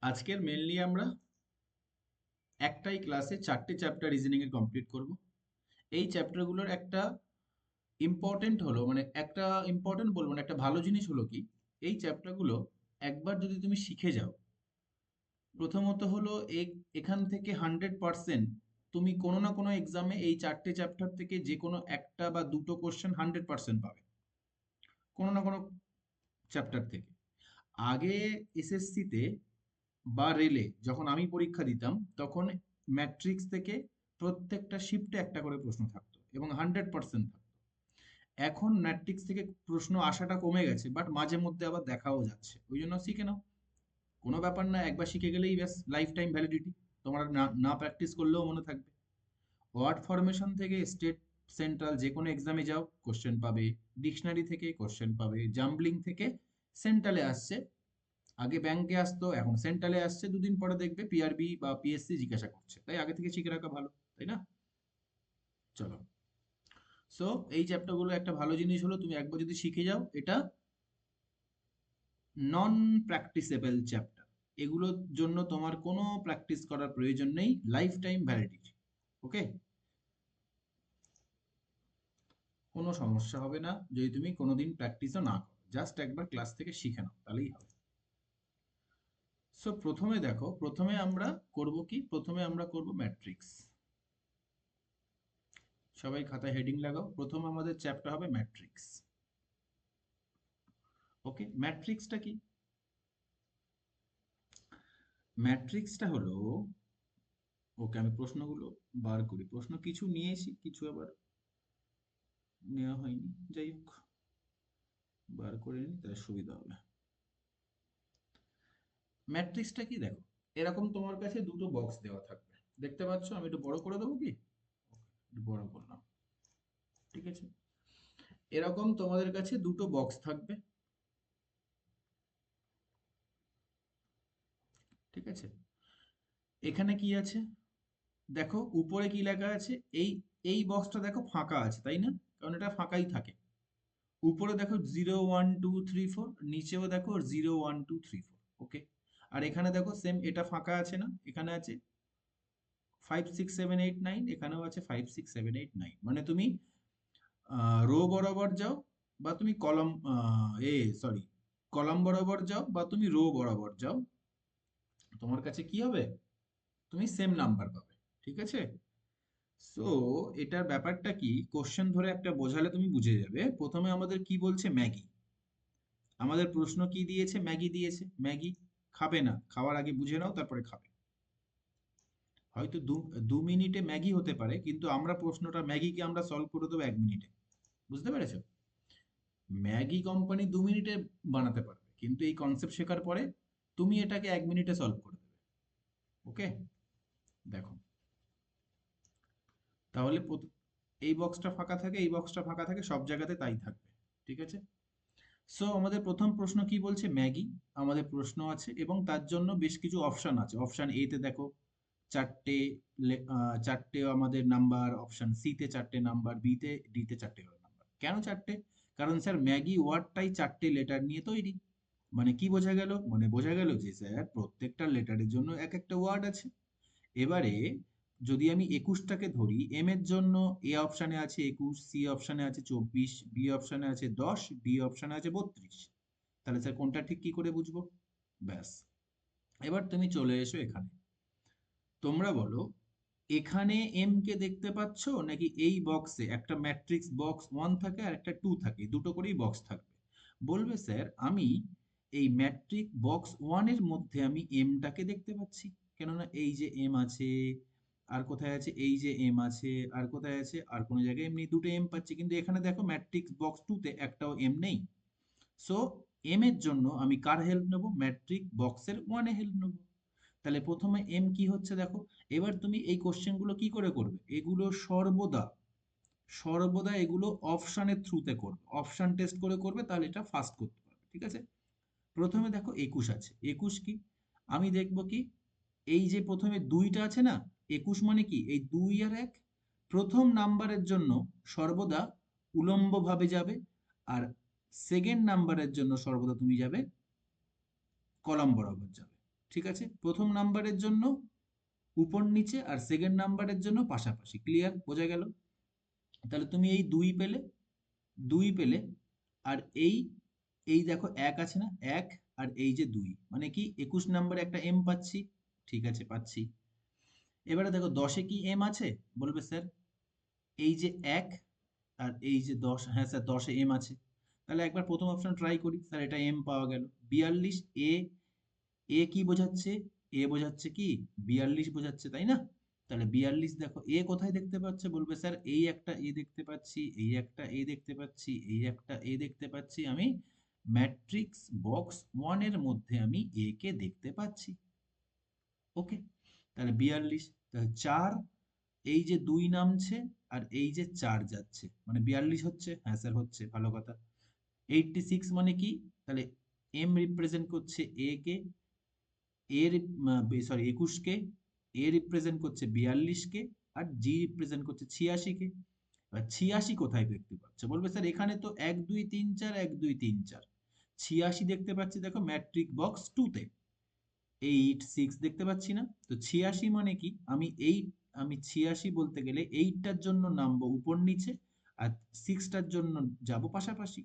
আজকের মেনলি আমরা একটাই ক্লাসে 4টে চ্যাপ্টার রিজনিং এর কমপ্লিট করব। এই চ্যাপ্টারগুলোর একটা ইম্পর্টেন্ট হলো, মানে একটা ইম্পর্টেন্ট বলবো না, একটা ভালো জিনিস হলো কি, এই চ্যাপ্টারগুলো একবার যদি তুমি শিখে যাও, প্রথমত হলো এখান থেকে 100% তুমি কোনো না কোনো এক্সামে এই 4টে চ্যাপ্টার থেকে যে কোনো একটা বা দুটো কোশ্চেন 100% পাবে, কোনো না কোনো চ্যাপ্টার থেকে। আগে এসএসসিতে বা রেলে যখন আমি পরীক্ষা দিতাম, তখন ম্যাট্রিক্স থেকে প্রত্যেকটা শিফটে একটা করে প্রশ্ন থাকতো এবং 100% থাকতো। এখন ম্যাট্রিক্স থেকে প্রশ্ন আসাটা কমে গেছে, বাট মাঝে মধ্যে আবার দেখাও যাচ্ছে, ওই জন্য শিখে নাও। কোনো ব্যাপার না, একবার শিখে গেলেই ব্যাস, লাইফ টাইম ভ্যালিডিটি। তোমার না না প্র্যাকটিস করলেও মনে থাকবে। ওয়ার্ড ফরমেশন থেকে স্টেট, সেন্ট্রাল যে কোনো এক্সামে যাও কোশ্চেন পাবে, ডিকশনারি থেকে কোশ্চেন পাবে, জাম্বলিং থেকে সেন্ট্রালে আসছে। আগে ব্যাংকে আসতো, এখন সেন্ট্রালে আসছে, দুদিন পরে দেখবে পিআরবি বা পিএসসি জিজ্ঞাসা করছে, তাই আগে থেকে শিখে রাখা ভালো, তাই না? চলো। সো এই চ্যাপ্টারগুলো একটা ভালো জিনিস হলো, তুমি একবার যদি শিখে যাও, এটা নন প্র্যাকটিসেবল চ্যাপ্টার। এগুলোর জন্য তোমার কোনো প্র্যাকটিস করার প্রয়োজন নেই, লাইফ টাইম ভ্যালিডিটি। ওকে, কোনো সমস্যা হবে না যদি তুমি কোনোদিন প্র্যাকটিসও না করো, জাস্ট একবার ক্লাস থেকে শিখে নাও, তাহলেই হবে। সো প্রথমে দেখো, প্রথমে আমরা করব কি, প্রথমে আমরা করব ম্যাট্রিক্স। সবাই খাতায় হেডিং লাগাও, প্রথম আমাদের চ্যাপ্টার হবে ম্যাট্রিক্স। ওকে, ম্যাট্রিক্সটা কি? ম্যাট্রিক্সটা হলো, ওকে আমি প্রশ্নগুলো বার করি, প্রশ্ন কিছু নিয়েছি, কিছু আবার নেওয়া হয়নি, যাই হোক বার করে নিই, তাহলে সুবিধা হবে। ম্যাট্রিক্সটা কি দেখো, এরকম তোমার কাছে দুটো বক্স দেওয়া থাকবে, দেখতে পাচ্ছ? আমি একটু বড় করে দেবো কি? একটু বড় করলাম, ঠিক আছে। এরকম তোমাদের কাছে দুটো বক্স থাকবে, ঠিক আছে। এখানে কি আছে দেখো, উপরে কি লেখা আছে, এই এই বক্সটা দেখো ফাঁকা আছে, তাই না? কারণ এটা ফাঁকাই থাকে। উপরে দেখো 0 1 2 3 4, নিচেও দেখো 0 1 2 3 4। ওকে, আর এখানে দেখো সেম, এটা ফাঁকা আছে না, এখানে আছে 5 6 7 8 9, এখানেও আছে 5 6 7 8 9। মানে তুমি রো বরাবর যাও, বা তুমি কলম, সরি, কলাম বরাবর যাও বা তুমি রো বরাবর যাও, তোমার কাছে কি হবে? তুমি সেম নাম্বার পাবে, ঠিক আছে। সো এটার ব্যাপারটা কি, কোশ্চেন ধরে একটা বোঝালে তুমি বুঝে যাবে। প্রথমে আমাদের কি বলছে, ম্যাগি। আমাদের প্রশ্ন কি দিয়েছে? ম্যাগি দিয়েছে। ম্যাগি খাবে না, খাওয়ার আগে বুঝে নাও, তারপরে খাবে। হয়তো দু দু মিনিটে ম্যাগি হতে পারে, কিন্তু আমরা প্রশ্নটা, ম্যাগিকে আমরা সলভ করে দেবো 1 মিনিটে। বুঝতে পেরেছো? ম্যাগি কোম্পানি 2 মিনিটে বানাতে পারবে, কিন্তু এই কনসেপ্ট শেখার পরে তুমি এটাকে 1 মিনিটে সলভ করে দেবে। ওকে, দেখো তাহলে এই বক্সটা ফাঁকা থাকে, এই বক্সটা ফাঁকা থাকে, সব জায়গাতে তাই থাকবে, ঠিক আছে। সো আমাদের প্রথম প্রশ্ন কি বলছে, ম্যাগি। আমাদের প্রশ্ন আছে এবং তার জন্য বেশ কিছু অপশন আছে। অপশন এ তে দেখো চারটে, চারটে আমাদের নাম্বার, অপশন সি তে চারটে নাম্বার, বি তে, ডি তে চারটে নাম্বার। কেন চারটে? কারণ স্যার ম্যাগি ওয়ার্ডটাই চারটে লেটার নিয়ে তৈরি। মানে কি বোঝা গেল? মানে বোঝা গেল যে স্যার প্রত্যেকটা লেটারের জন্য এক একটা ওয়ার্ড আছে। এবারে যদি আমি 21টাকে ধরি, এম এর জন্য এ অপশানে আছে 21, সি অপশানে আছে 24, বি অপশানে আছে 10, ডি অপশানে আছে 32। তাহলে স্যার কোনটা ঠিক কি করে বুঝবো? ব্যাস, এবার তুমি চলে এসো এখানে। তোমরা বলো, এখানে এম কে দেখতে পাচ্ছ নাকি এই বক্সে? একটা ম্যাট্রিক্স বক্স 1 থাকে আর একটা 2 থাকে, দুটো করেই বক্স থাকবে। বলবে স্যার আমি এই ম্যাট্রিক বক্স 1 এর মধ্যে আমি এমটাকে দেখতে পাচ্ছি, কেননা এই যে এম আছে, আর কোথায় আছে এই যে এম আছে, আর কোথায় আছে, আর কোনো জায়গায় এমনি দুটো এম পাচ্ছি, কিন্তু এখানে দেখো ম্যাট্রিক্স বক্স 2 তে একটাও এম নেই। সো এম এর জন্য আমি কার হেল্প নেব? ম্যাট্রিক বক্সের 1 এ হেল্প নেব। তাহলে প্রথমে এম কি হচ্ছে দেখো। এবার তুমি এই কোশ্চেনগুলো কি করে করবে? এগুলো সর্বদা, সর্বদা এগুলো অপশানের থ্রুতে করবে, অপশান টেস্ট করে করবে, তাহলে এটা ফাস্ট করতে পারবে, ঠিক আছে। প্রথমে দেখো 21 আছে, 21 কি? আমি দেখব কি, এই যে প্রথমে দুইটা আছে না, 21 মানে কি, এই 2 আর 1। প্রথম নাম্বারের জন্য সর্বদা উলম্ব ভাবে যাবে, আর সেকেন্ড নাম্বারের জন্য সর্বদা তুমি যাবে কলাম বরাবর যাবে, ঠিক আছে, প্রথম নাম্বারের জন্য উপর নিচে আর সেকেন্ড নাম্বারের জন্য পাশাপাশি। ক্লিয়ার? বোঝা গেল? তাহলে তুমি এই 2 পেলে, আর এই এই দেখো 1 আছে না, 1 আর এই যে 2, মানে কি 21 নম্বরে একটা এম পাচ্ছি। ঠিক আছে, পাচ্ছি। এবারে দেখো 10-এ কি এম আছে? বলবে স্যার এই যে 1 আর এই যে 10, হ্যাঁ স্যার 10-এ এম আছে। তাহলে একবার প্রথম অপশন ট্রাই করি, স্যার এটা এম পাওয়া গেল। 42 এ, এ কি বোঝাচ্ছে? এ বোঝাচ্ছে কি 42 বোঝাচ্ছে, তাই না? তাহলে 42 দেখো এ কোথায় দেখতে পাচ্ছে? বলবে স্যার এই একটা এ দেখতে পাচ্ছি, এই একটা এ দেখতে পাচ্ছি, এই একটা এ দেখতে পাচ্ছি, আমি ম্যাট্রিক্স বক্স 1 এর মধ্যে আমি এ কে দেখতে পাচ্ছি। ওকে, তাহলে 42, তাহলে 4, এই যে 2 নামছে আর এই যে 4 যাচ্ছে, মানে 42 হচ্ছে। হ্যাঁ স্যার হচ্ছে, ভালো কথা। 86 মানে কি? তাহলে এম রিপ্রেজেন্ট করছে এ কে, এর সরি 21 কে, এ রিপ্রেজেন্ট করছে 42 কে, আর জি রিপ্রেজেন্ট করছে 86 কে। এবার 86 কোথায় দেখতে পাচ্ছে? বলবে স্যার এখানে তো 1 2 3 4, 1 2 3 4, 86 দেখতে পাচ্ছি দেখো ম্যাট্রিক বক্স 2 তে। 8 6 দেখতে পাচ্ছি না? তো 86 মানে কি, আমি 86 বলতে গেলে 8টার জন্য নামবো উপর নিচে, আর 6টার জন্য যাব পাশাপাশি।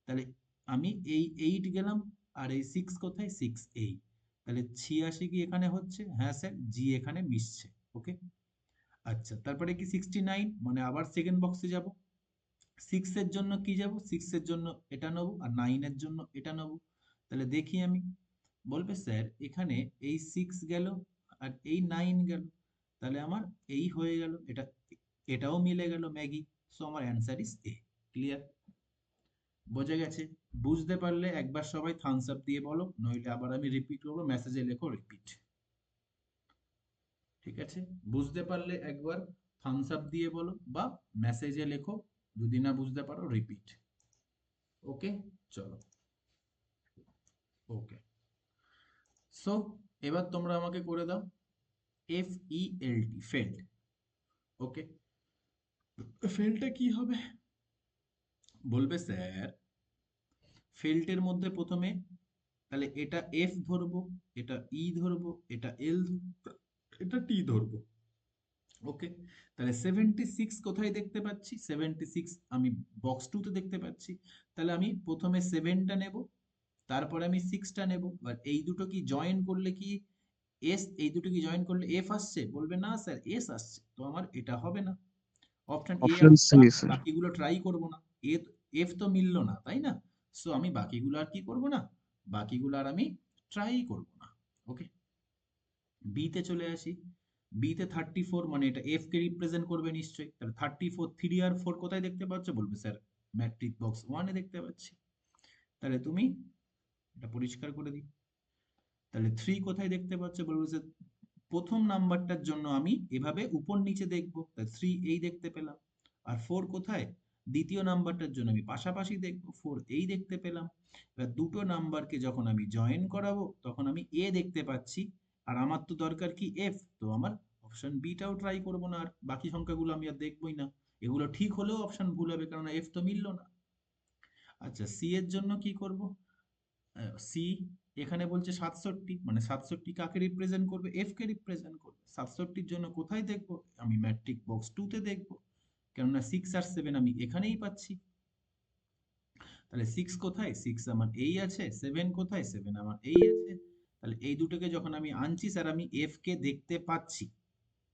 তাহলে আমি এই 8 গেলাম, আর এই 6 কোথায়? 6 এই। তাহলে 86 কি এখানে হচ্ছে? হ্যাঁ স্যার, জি এখানে মিশছে। ওকে, আচ্ছা তারপরে কি 69, মানে আবার সেকেন্ড বক্সে যাব। 6 এর জন্য কি যাব? 6 এর জন্য এটা নেব, আর 9 এর জন্য এটা নেব। তাহলে দেখি আমি, বলবে স্যার এখানে এই 6 গেল আর এই 9 গেল, তাহলে আমার এই হয়ে গেল, এটাও মিলে গেল ম্যাগি। সো আমার অ্যান্সার ইজ এ। ক্লিয়ার? বোঝা গেছে? বুঝতে পারলে একবার সবাই থামস আপ দিয়ে বলো, নইলে আবার আমি রিপিট করবো, মেসেজে লেখো রিপিট। ঠিক আছে, বুঝতে পারলে একবার থামস আপ দিয়ে বলো বা মেসেজে লেখো, যদি না বুঝতে পারো রিপিট। ওকে, চলো। ওকে, সো এবার তোমরা আমাকে করে দাও এফ ই এল টি, ফেল্ড। ওকে, ফেল্ডটা কি হবে? বলবে স্যার ফেল্টের মধ্যে প্রথমে, তাহলে এটা এফ ধরবো, এটা ই ধরবো, এটা এল ধরবো, এটা টি ধরবো। ওকে, তাহলে 76 কোথায় দেখতে পাচ্ছি? 76 আমি বক্স 2 তে দেখতে পাচ্ছি। তাহলে আমি প্রথমে 7টা নেব, তারপরে আমি 6টা নেব। আর এই দুটো কি জয়েন করলে কি এস, এই দুটো কি জয়েন করলে এফ আসছে? বলবে না স্যার এস আসছে, তো আমার এটা হবে না। অপশন এ অপশন আমি সি স্যার। বাকিগুলো ট্রাই করব না। এ, এফ তো মিললো না, তাই না? সো আমি বাকিগুলো আর কি করব না, বাকিগুলো আর আমি ট্রাই করব না। ওকে, বি তে চলে আসি। বি তে 34, মানে এটা এফ কে রিপ্রেজেন্ট করবে নিশ্চয়ই। তাহলে 34, 3 আর 4 কোথায় দেখতে পাচ্ছ? বলবে স্যার ম্যাট্রিক বক্স 1 এ দেখতে পাচ্ছি। তাহলে তুমি এটা পরিষ্কার করে দিই। তাহলে 3 কোথায় দেখতে পাচ্ছ? বলবে স্যার প্রথম নাম্বারটার জন্য আমি এভাবে উপর নিচে দেখবো, তাহলে 3 এই দেখতে পেলাম। আর 4 কোথায়? দ্বিতীয় নাম্বারটার জন্য আমি পাশাপাশি দেখবো, 4 এই দেখতে পেলাম। এবার দুটো নাম্বারকে যখন আমি জয়েন করাবো তখন আমি এ দেখতে পাচ্ছি, আর আমার তো দরকার কি এফ, তো আমার অপশন বিটাও ট্রাই করবো না, আর বাকি সংখ্যাগুলো আমি আর দেখবোই না। এগুলো ঠিক হলেও অপশন ভুল হবে, কারণ এফ তো মিললো না। আচ্ছা, সি এর জন্য কি করব? সি এখানে বলছে 67, মানে 67 কাকে রিপ্রেজেন্ট করবে? এফ কে রিপ্রেজেন্ট করবে। 67-র জন্য কোথায় দেখব? আমি ম্যাট্রিক বক্স 2 তে দেখব, কেননা 6 আর 7 আমি এখানেই পাচ্ছি। তাহলে 6 কোথায়? 6 আমার এই আছে। 7 কোথায়? 7 আমার এই আছে। তাহলে এই দুটোকে যখন আমি আনছি স্যার, আমি এফ কে দেখতে পাচ্ছি।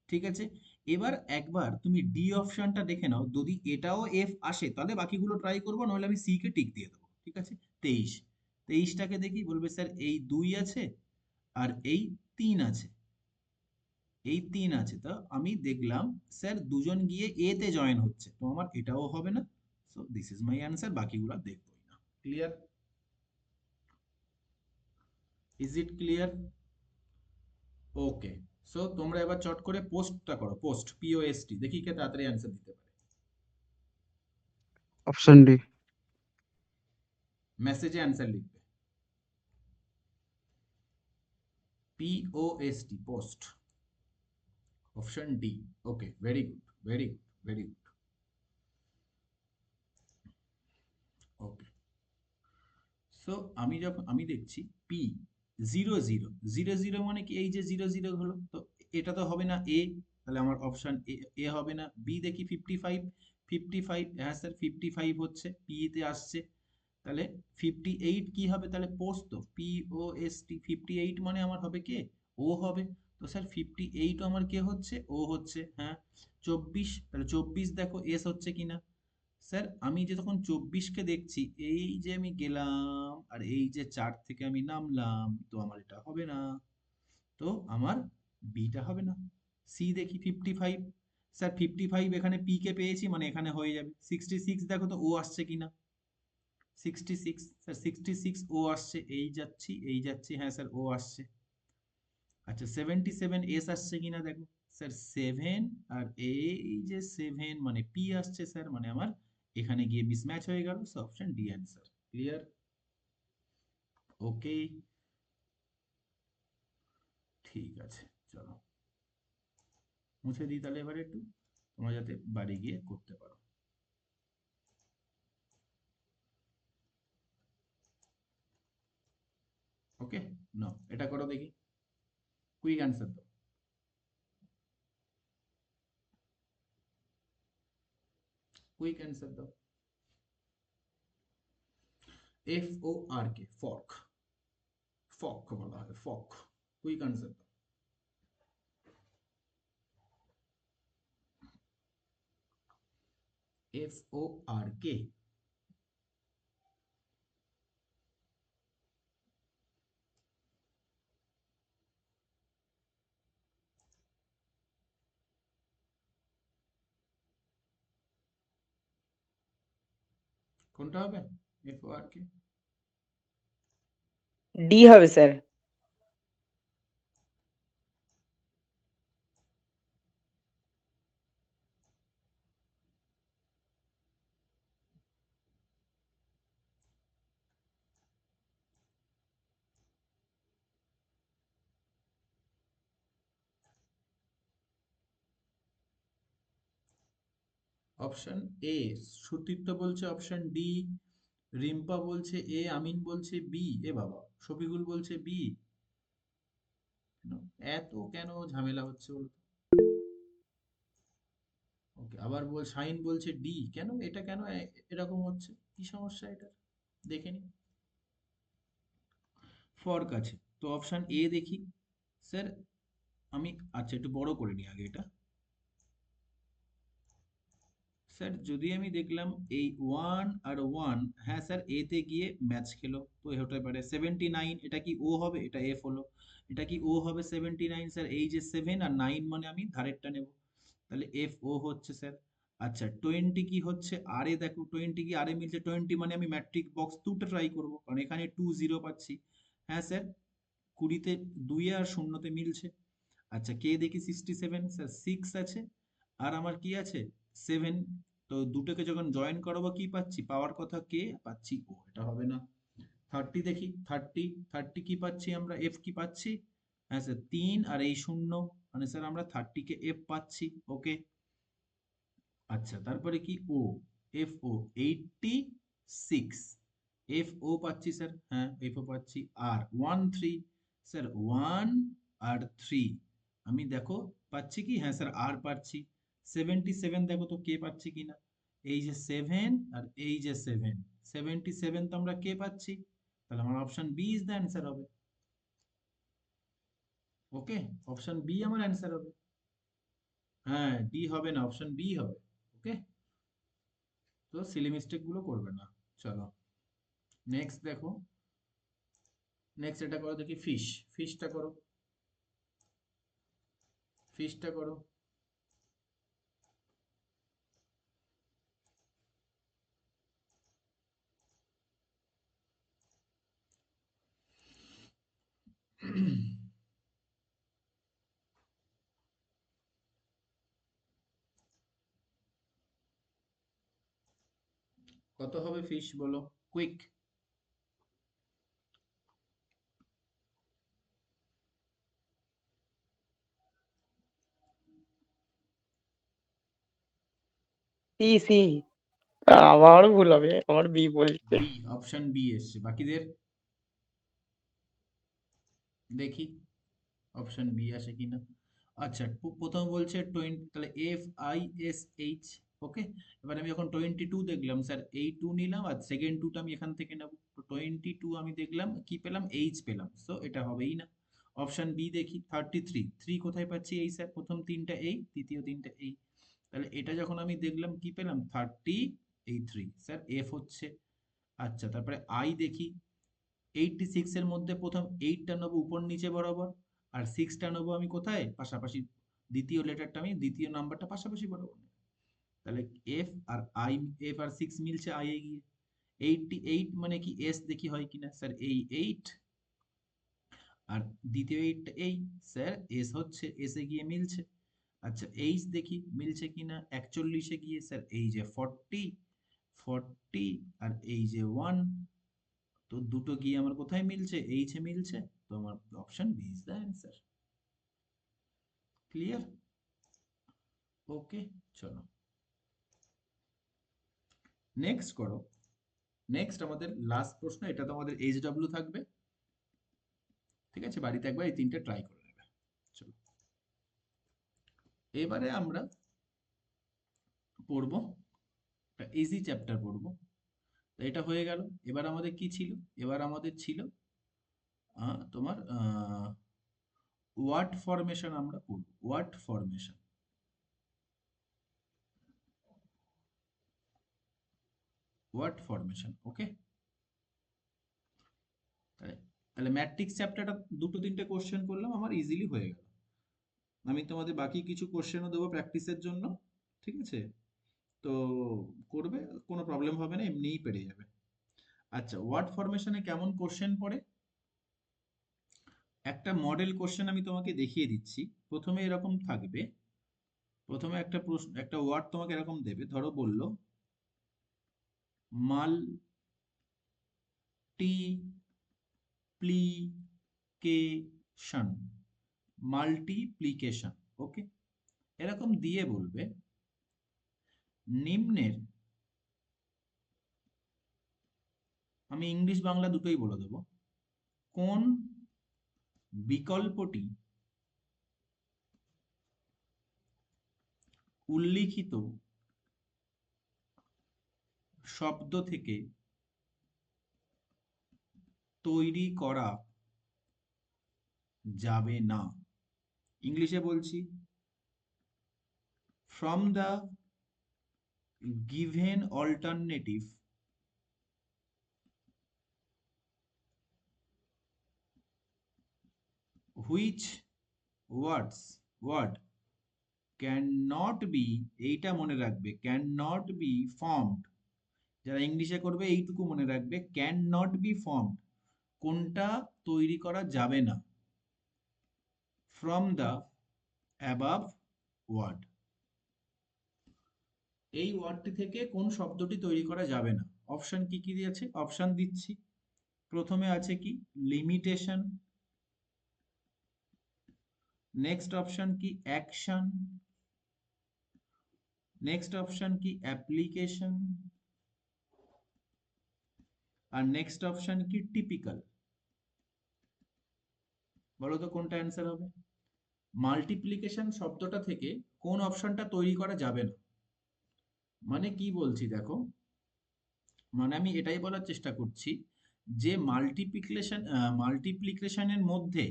ঠিক আছে, এবার একবার তুমি ডি অপশনটা দেখে নাও, যদি এটাও এফ আসে তাহলে বাকিগুলো ট্রাই করবো, নাহলে আমি সি কে টিক দিয়ে দেবো। ঠিক আছে, 23, 23টাকে দেখি। বলবে স্যার এই 2 আছে আর এই 3 আছে, এই 3 আছে, তো আমি দেখলাম স্যার দুজন গিয়ে এ তে জয়েন হচ্ছে, তো আমার এটাও হবে না। So this is my answer, বাকিগুলো দেখবোই না। Clear? Is it clear? Okay, so তোমরা এবার চট করে পোস্টটা করো, পোস্ট POST, দেখি কে তাড়াতাড়ি অ্যান্সার দিতে পারে। Option D. মেসেজে অ্যান্সার লিখবে, POST, post. Option D. Okay, very good, very good, very good. Okay, so আমি দেখছি P zero zero zero zero মানে কি, এই যে জিরো জিরো হলো, তো এটা তো হবে না এ, তাহলে আমার অপশন এ হবে না। বি দেখি 55, 55, হ্যাঁ স্যার 55 হচ্ছে, পি তে আসছে। তাহলে 58 কি হবে, তাহলে পোস্ত, পি ও এস টি, 58 মানে আমার হবে কে, ও হবে। তো স্যার 58 আমার কে হচ্ছে, ও হচ্ছে, হ্যাঁ। 24, তাহলে 24 দেখো এস হচ্ছে কিনা। স্যার আমি যে তখন 24 কে দেখছি, এই যে আমি গেলাম আর এই যে 4 থেকে আমি নামলাম, তো আমার এটা হবে না, তো আমার বিটা হবে না। সি দেখি 55, স্যার 55 এখানে পি কে পেয়েছি মানে এখানে হয়ে যাবে। 66 দেখো তো ও আসছে কিনা, 66, স্যার 66 ও আসছে, এই যাচ্ছি এই যাচ্ছি, হ্যাঁ স্যার ও আসছে। আচ্ছা 77 এস আসছে কিনা দেখো, স্যার 7 আর এই যে 7 মানে পি আসছে স্যার, মানে আমার এখানে গিয়ে মিসম্যাচ হয়ে গেল, so option D answer. Clear? Okay, ঠিক আছে, চলো মুছে দিই তাহলে এবারে একটু, তোমরা যাতে বাড়ি গিয়ে করতে পারো। ওকে, না এটা করো দেখি, কুইক অ্যান্সার দাও, কুইক অ্যান্সার দাও। এফ ও আর কে, ফর্ক, ফক বলা হয়, ফক। কুইক অ্যান্সার দাও। এফ ও আর কে, কোনটা হবে, এফ ও আর কে? ডি হবে স্যার। অপশন এ, সুতীর্থ বলছে অপশন ডি, রিম্পা বলছে এ, আমিন বলছে বি, এ বাবা শফিকুল বলছে বি। এত কেন ঝামেলা হচ্ছে বলতো? ওকে, আবার শাহিন বলছে ডি, কেন এটা কেন এরকম হচ্ছে, কি সমস্যা এটা, দেখে নি। ফর্ক আছে, তো অপশন এ দেখি স্যার। আমি আচ্ছা একটু বড় করে নিই আগে এটা। স্যার যদি আমি দেখলাম এই 1 আর 1, হ্যাঁ স্যার এ তে গিয়ে ম্যাচ খেলো, তো হতে পারে 79, এটা কি ও হবে, এটা এফ হলো, এটা কি ও হবে 79, স্যার এই যে 7 আর 9 মানে আমি ধারেরটা নেব, তাহলে এফ ও হচ্ছে স্যার। আচ্ছা 20 কি হচ্ছে আর এ, দেখো 20 কি আর এ মিলছে, 20 মানে আমি ম্যাট্রিক বক্স 2টা ট্রাই করবো, কারণ এখানে 2 0 পাচ্ছি। হ্যাঁ স্যার 20-তে 2 আর 0-তে মিলছে। আচ্ছা কে দেখি 67, স্যার 6 আছে আর আমার কি আছে 7, তো দুটোকে যখন জয়েন করাবো কি পাচ্ছি, পাওয়ার কথা কে পাচ্ছি ও, এটা হবে না। 30 দেখি, 30, 30 কি পাচ্ছি আমরা, এফ কি পাচ্ছি, হ্যাঁ স্যার 3 আর এই 0, মানে স্যার আমরা 30 কে এফ পাচ্ছি। ওকে, আচ্ছা তারপরে কি ও, এফ ও 86, এফ ও পাচ্ছি স্যার, হ্যাঁ এফ ও পাচ্ছি। আর 1 3, স্যার 1 আর 3 আমি দেখো পাচ্ছি কি, হ্যাঁ স্যার আর পাচ্ছি। 77 দেখো তো কে পাচ্ছি কিনা, এই যে 7 আর এই যে 7, 77 তো আমরা কে পাচ্ছি, তাহলে আমার option B is the answer হবে। ওকে, অপশন বি আমার অ্যান্সার হবে। হ্যাঁ ডি হবে না, অপশন বি হবে। ওকে, তো সিলি মিস্টেক গুলো করবে না। চলো নেক্সট দেখো, নেক্সট এটা করো দেখি, ফিশ, ফিশটা করো, ফিশটা করো। কত হবে ফিশ বলো, কুইক। C C. আবার ভুল হবে, আমার বি বলছে। বি, অপশন বি এসছে, বাকিদের দেখি অপশন বি আসে কিনা। আচ্ছা, প্রথম বলছে 20, তাহলে FISH। ওকে, এবার আমি যখন 22 দেখলাম, স্যার এই 2 নিলাম আর সেকেন্ড 2টা আমি এখান থেকে নেব। তো 22 আমি দেখলাম কি পেলাম, এইচ পেলাম, সো এটা হবেই না। অপশন বি দেখি, 33, 3 কোথায় পাচ্ছি, এই স্যার প্রথম তিনটা এই, দ্বিতীয় তিনটা এই, তাহলে এটা যখন আমি দেখলাম কি পেলাম, 30, এই 3, স্যার এফ হচ্ছে। আচ্ছা, তারপরে আই দেখি, 86 এর মধ্যে প্রথম 8টা নেবো উপর নিচে বরাবর, আর 6টা নেবো আমি কোথায়, পাশাপাশি, দ্বিতীয় লেটারটা আমি, দ্বিতীয় নাম্বারটা পাশাপাশি বরাবর নেব। তাহলে F R I, F R 6 মিলছে আই এ গিয়ে। 88 মানে কি, এস দেখি হয় কিনা, স্যার এই 8 আর দ্বিতীয় 8টা এই, স্যার এস হচ্ছে, এস এ গিয়ে মিলছে। আচ্ছা, এইচ দেখি মিলছে কিনা, 41 এ গিয়ে, স্যার এই যে 40, 40 আর এই যে 1, তো দুটো গিয়ে আমার কোথায় মিলছে, এইচ এ মিলছে। তো আমার option B is the answer. Clear? Okay, চলো নেক্সট করো। নেক্সট আমাদের লাস্ট প্রশ্ন, এটা তো আমাদের HW থাকবে। ঠিক আছে, বাড়িতে একবার এই তিনটে ট্রাই করে নেবে। চলো, এবারে আমরা পড়বো একটা ইজি চ্যাপ্টার পড়বো। তো এটা হয়ে গেল। এবার আমাদের কি ছিল, এবার আমাদের ছিল তোমার ওয়ার্ড ফরমেশন আমরা পড়বো, ওয়ার্ড ফরমেশন, ওয়ার্ড ফরমেশন। ওকে, তাহলে তাহলে ম্যাট্রিক্স চ্যাপ্টারটা দুটো তিনটে কোশ্চেন করলাম, আমার ইজিলি হয়ে গেল। আমি তোমাদের বাকি কিছু কোশ্চেনও দেবো প্র্যাকটিসের জন্য। ঠিক আছে, তো করবে, কোনো প্রবলেম হবে না, এমনিই পেরে যাবে। আচ্ছা, ওয়ার্ড ফরমেশনে কেমন কোশ্চেন পড়ে, একটা মডেল কোশ্চেন আমি তোমাকে দেখিয়ে দিচ্ছি। প্রথমে এরকম থাকবে, প্রথমে একটা প্রশ্ন, একটা ওয়ার্ড তোমাকে এরকম দেবে, ধরো বললো মাল্টিপ্লিকেশন, মাল্টিপ্লিকেশন। ওকে, এরকম দিয়ে বলবে নিম্নের, আমি ইংলিশ বাংলা দুটোই বলে দেবো, কোন বিকল্পটি উল্লিখিত শব্দ থেকে তৈরি করা যাবে না। ইংলিশে বলছি, from the given alternative which word can not be, এইটা মনে রাখবে, ক্যান নট বি ফর্মড, যারা ইংলিশে করবে এইটুকু মনে রাখবে, ক্যান নট বি ফর্মড, কোনটা তৈরি করা যাবে না, ফ্রম দ্য অ্যাবাভ ওয়ার্ড, এই ওয়ার্ডটি থেকে কোন শব্দটি তৈরি করা যাবে না। অপশন কি কি দিয়েছে, অপশন দিচ্ছি। প্রথমে আছে কি, লিমিটেশন। নেক্সট অপশন কি, অ্যাকশন। নেক্সট অপশন কি, অ্যাপ্লিকেশন। আর নেক্সট অপশন কি, টিপিক্যাল। বলো তো কোনটা অ্যান্সার হবে। মাল্টিপ্লিকেশন শব্দটা থেকে কোন অপশনটা তৈরি করা যাবে না, মানে কি বলছি দেখো, মানে আমি এটাই বলার চেষ্টা করছি যে মাল্টিপ্লিকেশনের মধ্যে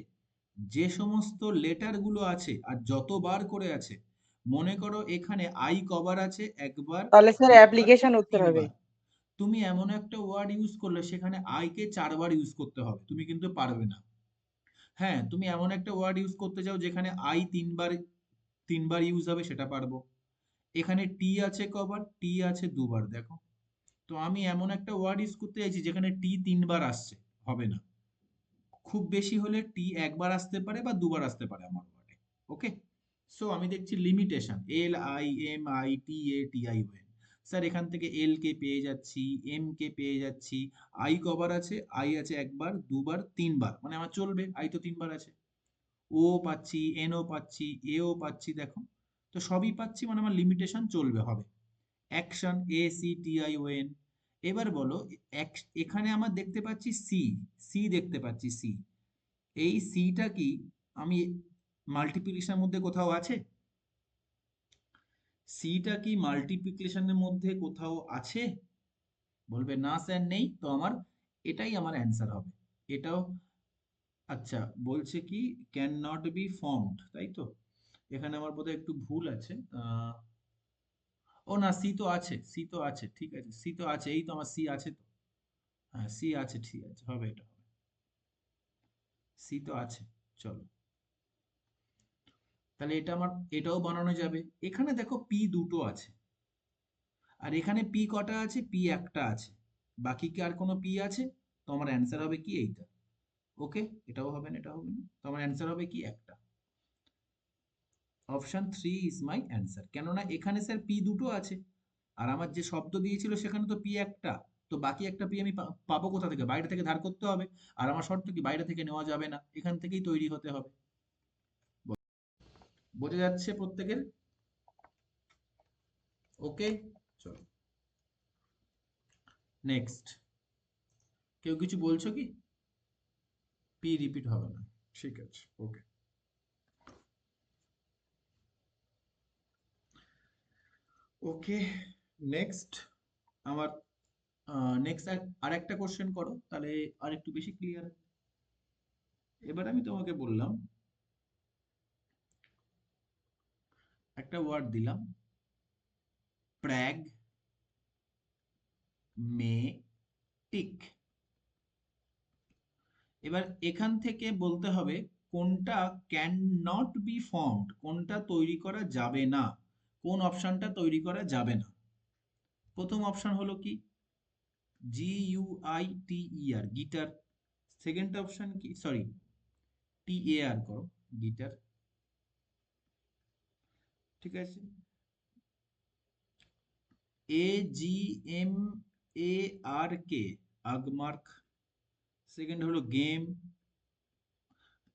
যে সমস্ত লেটার গুলো আছে আর যতবার করে আছে, মনে করো এখানে আই কবার আছে একবার, তাহলে স্যার দুবার, অ্যাপ্লিকেশন উত্তর হবে। তিনবার, তুমি এমন একটা ওয়ার্ড ইউজ করলে সেখানে আই কে 4বার ইউজ করতে হবে, তুমি কিন্তু পারবে না। হ্যাঁ, তুমি এমন একটা ওয়ার্ড ইউজ করতে চাও যেখানে আই তিনবার, তিনবার ইউজ হবে, সেটা পারবো। এখানে টি আছে কবার, টি আছে দুবার, দেখো। তো আমি এমন একটা ওয়ার্ড ইউজ করতে চাইছি যেখানে টি তিনবার আসছে, হবে না। খুব বেশি হলে টি একবার আসতে পারে বা দুবার আসতে পারে আমার ওয়ার্ডে। ওকে, সো আমি দেখছি লিমিটেশন, LIMITATION, স্যার এখান থেকে এল কে পেয়ে যাচ্ছি, এম কে পেয়ে যাচ্ছি, আই কবার আছে, আই আছে একবার, দুবার, তিনবার, মানে আমার চলবে, আই তো তিনবার আছে। ও পাচ্ছি, এনও পাচ্ছি, এও পাচ্ছি, দেখো। তো সবই পাচ্ছি, মানে আমার লিমিটেশন চলবে, হবে। Action, ACTION। এবার বলো, এখানে আমার দেখতে পাচ্ছি সি, সি দেখতে পাচ্ছি সি, এই সিটা কি আমি মাল্টিপ্লিকেশনের মধ্যে কোথাও আছে? সিটা কি মাল্টিপ্লিকেশনের মধ্যে কোথাও আছে? বলবে না স্যার নেই, তো আমার এটাই আমার অ্যান্সার হবে। এটাও আচ্ছা, বলছে কি ক্যান নট বি ফর্মড, তাই তো? এখানে আমার বোধহয় একটু ভুল আছে। ও না, সি তো আছে, সি তো আছে, ঠিক আছে, সি তো আছে, এই তো আমার সি আছে তো। হ্যাঁ সি আছে, ঠিক আছে, হবে, এটা হবে, সি তো আছে। চলো, তাহলে এটা আমার এটাও বানানো যাবে। এখানে দেখো পি দুটো আছে, আর এখানে পি কটা আছে? পি একটা আছে। বাকি কি আর কোনো পি আছে? তো আমার অ্যান্সার হবে কি এইটা। ওকে, এটাও হবে না, এটা হবে না, তো আমার অ্যান্সার হবে কি একটা। অপশন 3 ইজ মাই অ্যান্সার, কেননা এখানে স্যার পি দুটো আছে, আর আমার যে শব্দ দিয়েছিল সেখানে তো পি একটা। তো বাকি একটা পি আমি পাবো কোথা থেকে? বাইরে থেকে ধার করতে হবে। আর আমার শর্ত কি বাইরে থেকে নেওয়া যাবে না, এখান থেকেই তৈরি হতে হবে। বোঝা যাচ্ছে প্রত্যেকের? ওকে, চলো নেক্সট। কেউ কিছু বলছো কি? পি রিপিট হবে না, ঠিক আছে, ওকে। ওকে, নেক্সট। আমার নেক্সট আর একটা কোশ্চেন করো, তাহলে আর একটু বেশি ক্লিয়ার। এবার আমি তোমাকে বললাম, একটা ওয়ার্ড দিলাম, প্র্যাগমেটিক। এবার এখান থেকে বলতে হবে কোনটা ক্যান নট বি ফর্মড, কোনটা তৈরি করা যাবে না, কোন অপশনটা তৈরি করা যাবে না। প্রথম অপশন হলো কি? GUITER, guitar. সেকেন্ড অপশন কি? সরি, TAR করো, গিটার, ঠিক আছে। AGMARK, আগমার্ক। সেকেন্ড হলো গেম,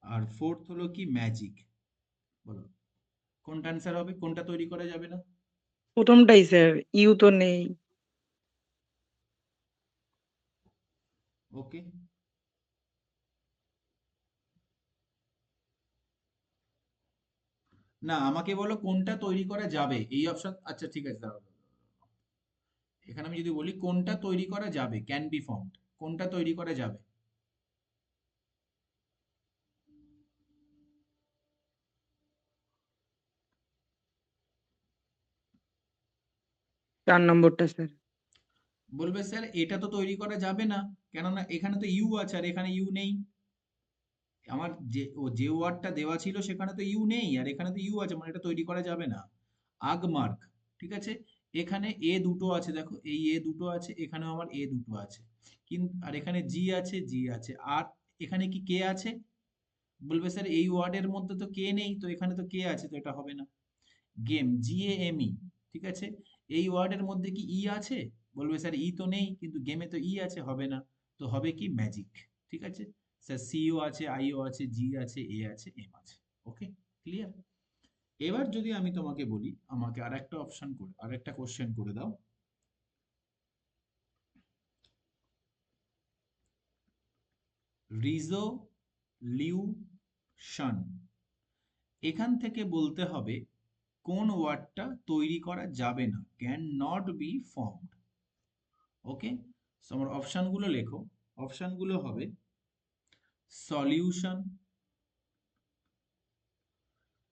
আর ফোর্থ হলো কি? ম্যাজিক। বলো কোনটা অ্যান্সার হবে, কোনটা তৈরি করা যাবে না? প্রথমটাই স্যার, ইউ তো নেই। ওকে, না আমাকে বলো কোনটা তৈরি করা যাবে, এই অপশন। আচ্ছা ঠিক আছে, দাঁড়াও, এখানে আমি যদি বলি কোনটা তৈরি করা যাবে, ক্যান বি ফর্মড, কোনটা তৈরি করা যাবে? 4 নম্বরটা স্যার। বলবে স্যার এটা তো তৈরি করা যাবে না, কেননা এখানে তো ইউ আছে আর এখানে ইউ নেই। আমার যে ওয়ার্ডটা দেওয়া ছিল সেখানে তো ইউ নেই, আর এখানে তো ইউ আছে, মানে এটা তৈরি করা যাবে না। আগমার্ক, ঠিক আছে। এখানে এ দুটো আছে, দেখো এই এ দুটো আছে, এখানেও আমার এ দুটো আছে, কিন্তু আর এখানে জি আছে, জি আছে, আর এখানে কি কে আছে? বলবে স্যার এই ওয়ার্ডের মধ্যে তো কে নেই, তো এখানে তো কে আছে, তো এটা হবে না। গেম, GAME, ঠিক আছে। এই ওয়ার্ডের মধ্যে কি ই আছে? বলবে স্যার ই তো নেই, কিন্তু গেমে তো ই আছে, হবে না। তো হবে কি? ম্যাজিক, ঠিক আছে। স্যার সিও আছে, আইও আছে, জি আছে, এ আছে, এম আছে। ওকে, ক্লিয়ার। এবার যদি আমি তোমাকে বলি, আমাকে আরেকটা অপশন করে আরেকটা কোশ্চেন করে দাও। রিজোলিউশন, এখান থেকে বলতে হবে কোন ওয়ার্ডটা তৈরি করা যাবে না, can not B formed. Okay, so আমার অপশনগুলো লেখো। অপশনগুলো হবে সলিউশন,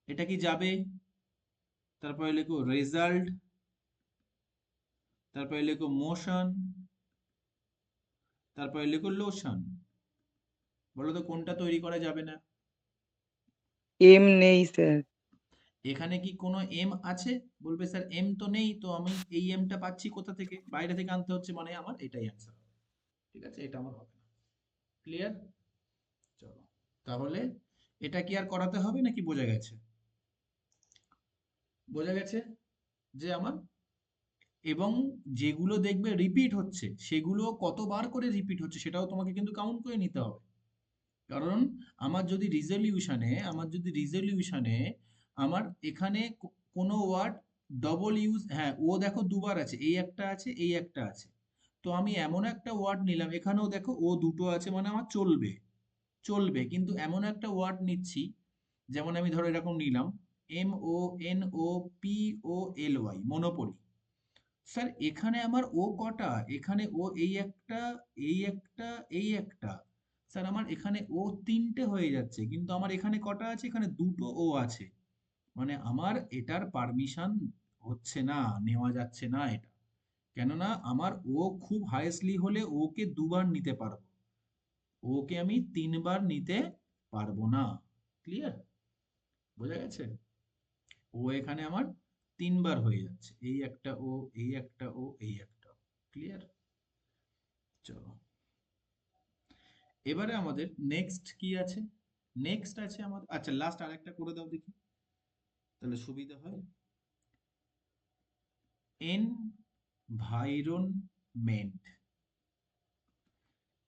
এটা কি যাবে? তারপরে লেখো রেজাল্ট, তারপরে লেখো মোশন, তারপরে লেখো লোশন। বলো তো কোনটা তৈরি করা যাবে না? এম নেই স্যার। এখানে কি কোনো এম আছে? বলবে স্যার এম তো নেই, তো আমি এই এমটা পাচ্ছি কোথা থেকে? বাইরে থেকে আনতে হচ্ছে, মানে আমার এটাই অ্যান্সার হবে। ঠিক আছে, এটা আমার হবে না। ক্লিয়ার? চলো, তাহলে এটা কি আর করাতে হবে নাকি বোঝা গেছে? বোঝা গেছে যে আমার, এবং যেগুলো দেখবে রিপিট হচ্ছে সেগুলো কতবার করে রিপিট হচ্ছে সেটাও তোমাকে কিন্তু কাউন্ট করে নিতে হবে। কারণ আমার যদি রিজলিউশনে আমার এখানে কোনো ওয়ার্ড ডবল ইউজ, হ্যাঁ ও দেখো দুবার আছে, এই একটা আছে, এই একটা আছে। তো আমি এমন একটা ওয়ার্ড নিলাম, এখানেও দেখো ও দুটো আছে, মানে আমার চলবে। চলবে, কিন্তু এমন একটা ওয়ার্ড নিচ্ছি, যেমন আমি ধরো এরকম নিলাম MONOPOLY, মনোপলি। স্যার এখানে আমার ও কটা, এখানে ও এই একটা, এই একটা, এই একটা, স্যার আমার এখানে ও তিনটে হয়ে যাচ্ছে, কিন্তু আমার এখানে কটা আছে, এখানে দুটো ও আছে, মানে আমার এটার পারমিশন হচ্ছে না, নেওয়া যাচ্ছে না এটা। কেননা আমার ও খুব হাইয়েস্টলি হলে ওকে দুবার নিতে পারবো, ওকে আমি তিনবার নিতে পারবো না। ক্লিয়ার? বোঝা গেছে? ও এখানে আমার তিনবার হয়ে যাচ্ছে, এই একটা ও, এই একটা ও, এই একটা ও। ক্লিয়ার? চলো, এবারে আমাদের নেক্সট কি আছে? নেক্সট আছে আমাদের, আচ্ছা লাস্ট আরেকটা করে দাও দেখি, তাহলে সুবিধা হয়। এনভাইরনমেন্ট,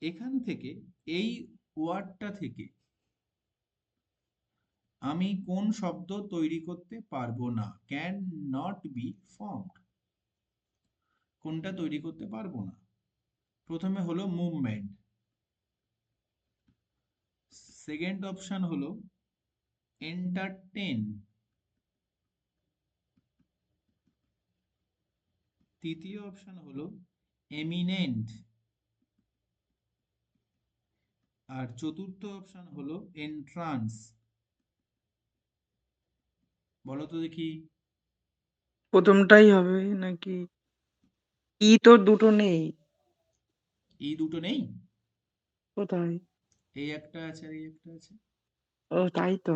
এখান থেকে এই ওয়ার্ডটা থেকে আমি কোন শব্দ তৈরি করতে পারবো না? Can not B formed. কোনটা তৈরি করতে পারবো না? প্রথমে হলো মুভমেন্ট, সেকেন্ড অপশন হলো এন্টারটেন, তৃতীয় অপশন হলো এমিনেন্ট, আর চতুর্থ অপশন হলো এন্ট্রান্স। বলো তো দেখি। প্রথমটাই হবে নাকি? ই তো দুটো নেই। এই দুটো নেই, কোথায়? এই একটা আছে আর এই একটা আছে। ও তাই তো।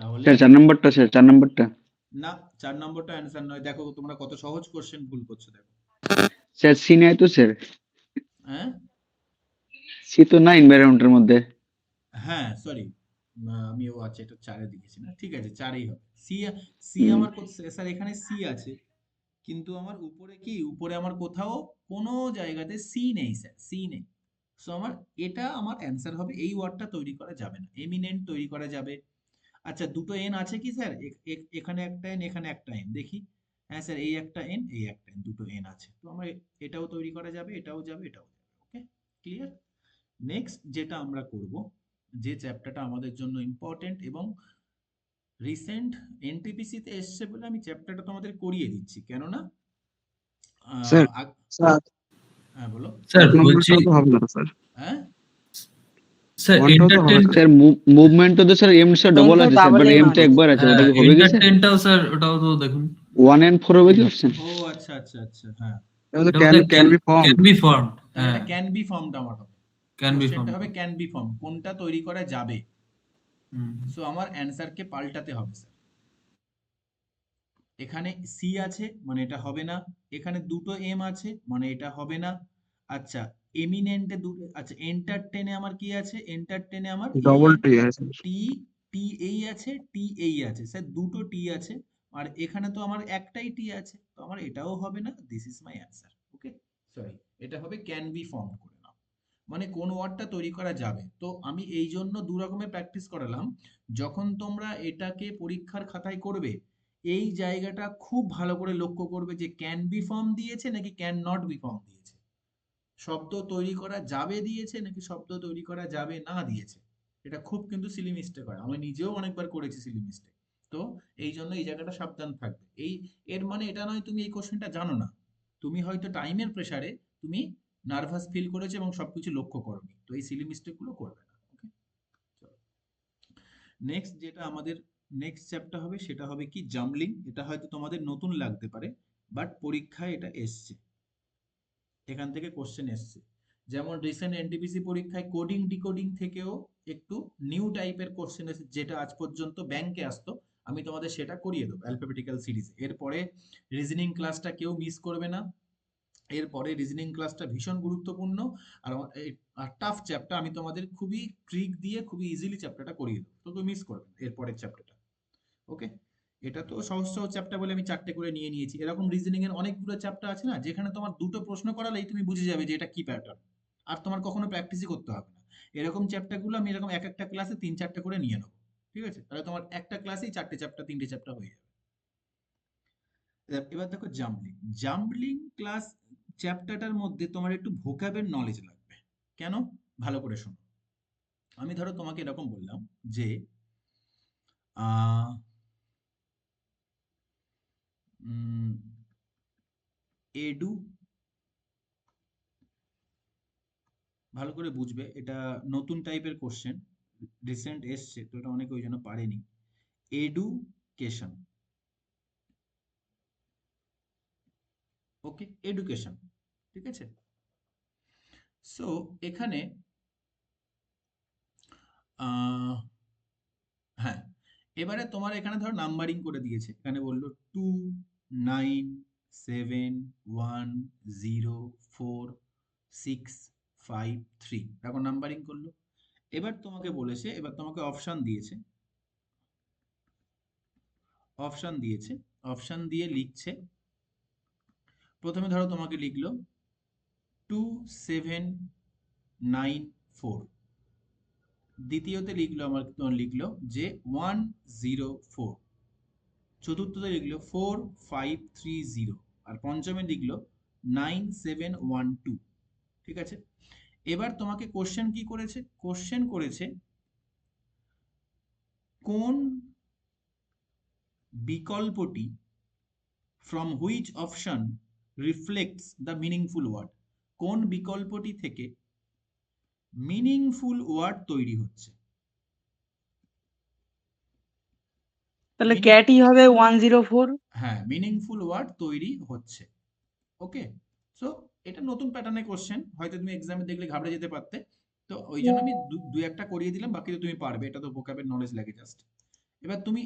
তাহলে স্যার 4 নম্বরটা, স্যার 4 নম্বরটা। না, 4 নম্বরটা অ্যান্সার নয়। দেখো তোমরা কত সহজ কোশ্চেন ভুল করছো, দেখো। স্যার সি নাই তো স্যার, হ্যাঁ সি তো না এনভায়রনমেন্টের মধ্যে। হ্যাঁ, সরি, আমি ও আচ্ছা এটা 4-এ দিয়েছি না, ঠিক আছে 4-এই হবে। সি, সি হুম, আমার স্যার এখানে সি আছে, কিন্তু আমার উপরে কি, উপরে আমার কোথাও কোনো জায়গাতে সি নেই স্যার, সি নেই। সো আমার এটা আমার অ্যান্সার হবে, এই ওয়ার্ডটা তৈরি করা যাবে না। এমিনেন্ট তৈরি করা যাবে। আচ্ছা দুটো এন আছে কি স্যার? এখানে একটা এন, এখানে একটা এন, দেখি। হ্যাঁ স্যার, এই একটা এন, এই একটা এন, দুটো এন আছে, তো আমার এটাও তৈরি করা যাবে, এটাও যাবে, এটাও যাবে। ওকে, ক্লিয়ার? নেক্সট যেটা আমরা করব, যে চ্যাপ্টারটা আমাদের জন্য ইম্পর্টেন্ট এবং রিসেন্ট এনটিপিসি তে এসছে বলে আমি চ্যাপ্টারটা তোমাদের করিয়ে দিচ্ছি, কেননা স্যার স্যার হ্যাঁ বলো। স্যার এক বলছি, নম্বরটাও তো হবে না স্যার। হ্যাঁ স্যার ওয়ানটাও তো হবে এন্টারটেন, স্যার। স্যার মুভমেন্টও তো sir M sir N double তো আছে sir, double but M M তো আছে। একবার আছে, ওটা হ্যাঁ কি হবে কি স্যার? এন্টারটেনটাও স্যার ওটাও তো দেখুন। 1 and 4 হবে কি অপশন? ও আচ্ছা আচ্ছা আচ্ছা, হ্যাঁ, এটা তো এটা ক্যান বোধহয় can be form. Can be form. তাহলে এটা হ্যাঁ, ক্যান বি ফর্মটা আমার হবে, ক্যান বি কোশ্চেনটা ফর্ম। হবে ক্যান বি ফর্ম, কোনটা তৈরি করা যাবে। হুম, সো আমার অ্যান্সারকে পাল্টাতে হবে স্যার। এখানে সি আছে মানে এটা হবে না, এখানে দুটো এম আছে মানে এটা হবে না। আচ্ছা, এমিনেন্টে দুটো, আচ্ছা এন্টারটেনে আমার কি আছে? এন্টারটেনে আমার ই ডবল টি আছে। টি, টি এই আছে, টি এই আছে স্যার, দুটো টি আছে, আর এখানে তো আমার একটাই টি আছে, তো আমার এটাও হবে না। This is my answer. Okay, sorry, এটা হবে ক্যান বি ফর্ম করে নাও, মানে কোন ওয়ার্ডটা তৈরি করা যাবে। তো আমি এই জন্য দু রকমের প্র্যাকটিস করালাম। যখন তোমরা এটাকে পরীক্ষার খাতায় করবে, এই জায়গাটা খুব ভালো করে লক্ষ্য করবে যে ক্যান বি ফর্ম দিয়েছে নাকি ক্যান নট বি ফর্ম দিয়েছে, শব্দ তৈরি করা যাবে দিয়েছে নাকি শব্দ তৈরি করা যাবে না দিয়েছে। এটা খুব কিন্তু সিলি মিস্টেক হয়, আমি নিজেও অনেকবার করেছি সিলি মিস্টেক। তো এই জন্য এই জায়গাটা সাবধান থাকবে। এই, এর মানে এটা নয় তুমি এই কোশ্চেনটা জানো না, তুমি হয়তো টাইমের প্রেসারে তুমি নার্ভাস ফিল করেছো এবং সবকিছু লক্ষ্য করোনি, তো এই সিলি মিস্টেক গুলো করবে না। ওকে, চলো নেক্সট যেটা আমাদের নেক্সট চ্যাপ্টার হবে সেটা হবে কি জাম্বলিং। এটা হয়তো তোমাদের নতুন লাগতে পারে, বাট পরীক্ষায় এটা এসছে, এখান থেকে কোশ্চেন এসছে। যেমন রিসেন্ট এনটিপিসি পরীক্ষায় কোডিং ডিকোডিং থেকেও একটু নিউ টাইপের কোশ্চেন এসেছে, যেটা আজ পর্যন্ত ব্যাংকে আসতো, আমি তোমাদের সেটা করিয়ে দেবো অ্যালফাবেটিক্যাল সিরিজ। এরপরে রিজনিং ক্লাসটা কেউ মিস করবে না, এরপরে রিজনিং ক্লাসটা ভীষণ গুরুত্বপূর্ণ। আর টাফ চ্যাপ্টার, আমি তোমাদের খুবই ট্রিক দিয়ে খুবই ইজিলি চ্যাপ্টারটা করিয়ে দেবো, তো কেউ মিস করবে না এরপরের চ্যাপ্টারটা। ওকে, এটা তো সহজ সহজ চ্যাপ্টার বলে আমি 4টে করে নিয়ে নিয়েছি। এরকম রিজনিং এর অনেকগুলো চ্যাপ্টার আছে না, যেখানে তোমার দুটো প্রশ্ন করালেই তুমি বুঝে যাবে যে এটা কি প্যাটার্ন, আর তোমার কখনো প্র্যাকটিসই করতে হবে না। এরকম চ্যাপ্টারগুলো আমি এরকম এক একটা ক্লাসে 3-4টে করে নিয়ে নেবো, ঠিক আছে? তাহলে তোমার একটা ক্লাসেই 4টে চ্যাপ্টার, 3টে চ্যাপ্টার হয়ে যাবে। এবার দেখো জাম্বলিং। জাম্বলিং ক্লাস চ্যাপ্টারটার মধ্যে তোমার একটু ভোকাবের নলেজ লাগবে। কেন? ভালো করে শোনো। আমি ধরো তোমাকে এরকম বললাম যে এডু, ভালো করে বুঝবে, এটা নতুন টাইপের কোশ্চেন, রিসেন্ট এসছে তো এটা অনেকে ওই জন্য পারেনি। এডুকেশন, ওকে, এডুকেশন, ঠিক আছে। সো এখানে হ্যাঁ, এবারে তোমার এখানে ধরো নাম্বারিং করে দিয়েছে, এখানে বললো 2 9 7 1 0 4 6 5 3, এখন নাম্বারিং করলো। এবার তোমাকে বলেছে, এবার তোমাকে অপশন দিয়েছে, অপশন দিয়ে লিখছে। প্রথমে ধরো তোমাকে লিখলো 2794, দ্বিতীয়তে লিখলো যে 104, চতুর্থতে লিখলো 4530, আর পঞ্চমে লিখলো 9712, ঠিক আছে। এবার তোমাকে কোশ্চেন কি করেছে, কোশ্চেন করেছে কোন বিকল্পটি from which option reflects the meaningful word, কোন বিকল্পটি থেকে মিনিংফুল ওয়ার্ড তৈরি হচ্ছে। তাহলে Meaning- ক্যাটই হবে 104। হ্যাঁ, মিনিংফুল ওয়ার্ড তৈরি হচ্ছে, ওকে। সো এটা নতুন প্যাটার্নের কোশ্চেন, হয়তো তুমি এক্সামে দেখলে ঘাবড়ে যেতে পারতে, তো ওই জন্য আমি দুই একটা করিয়ে দিলাম, বাকি তো তুমি পারবে, এটা তো ভোকাবের নলেজ লাগে জাস্ট। এবার তুমি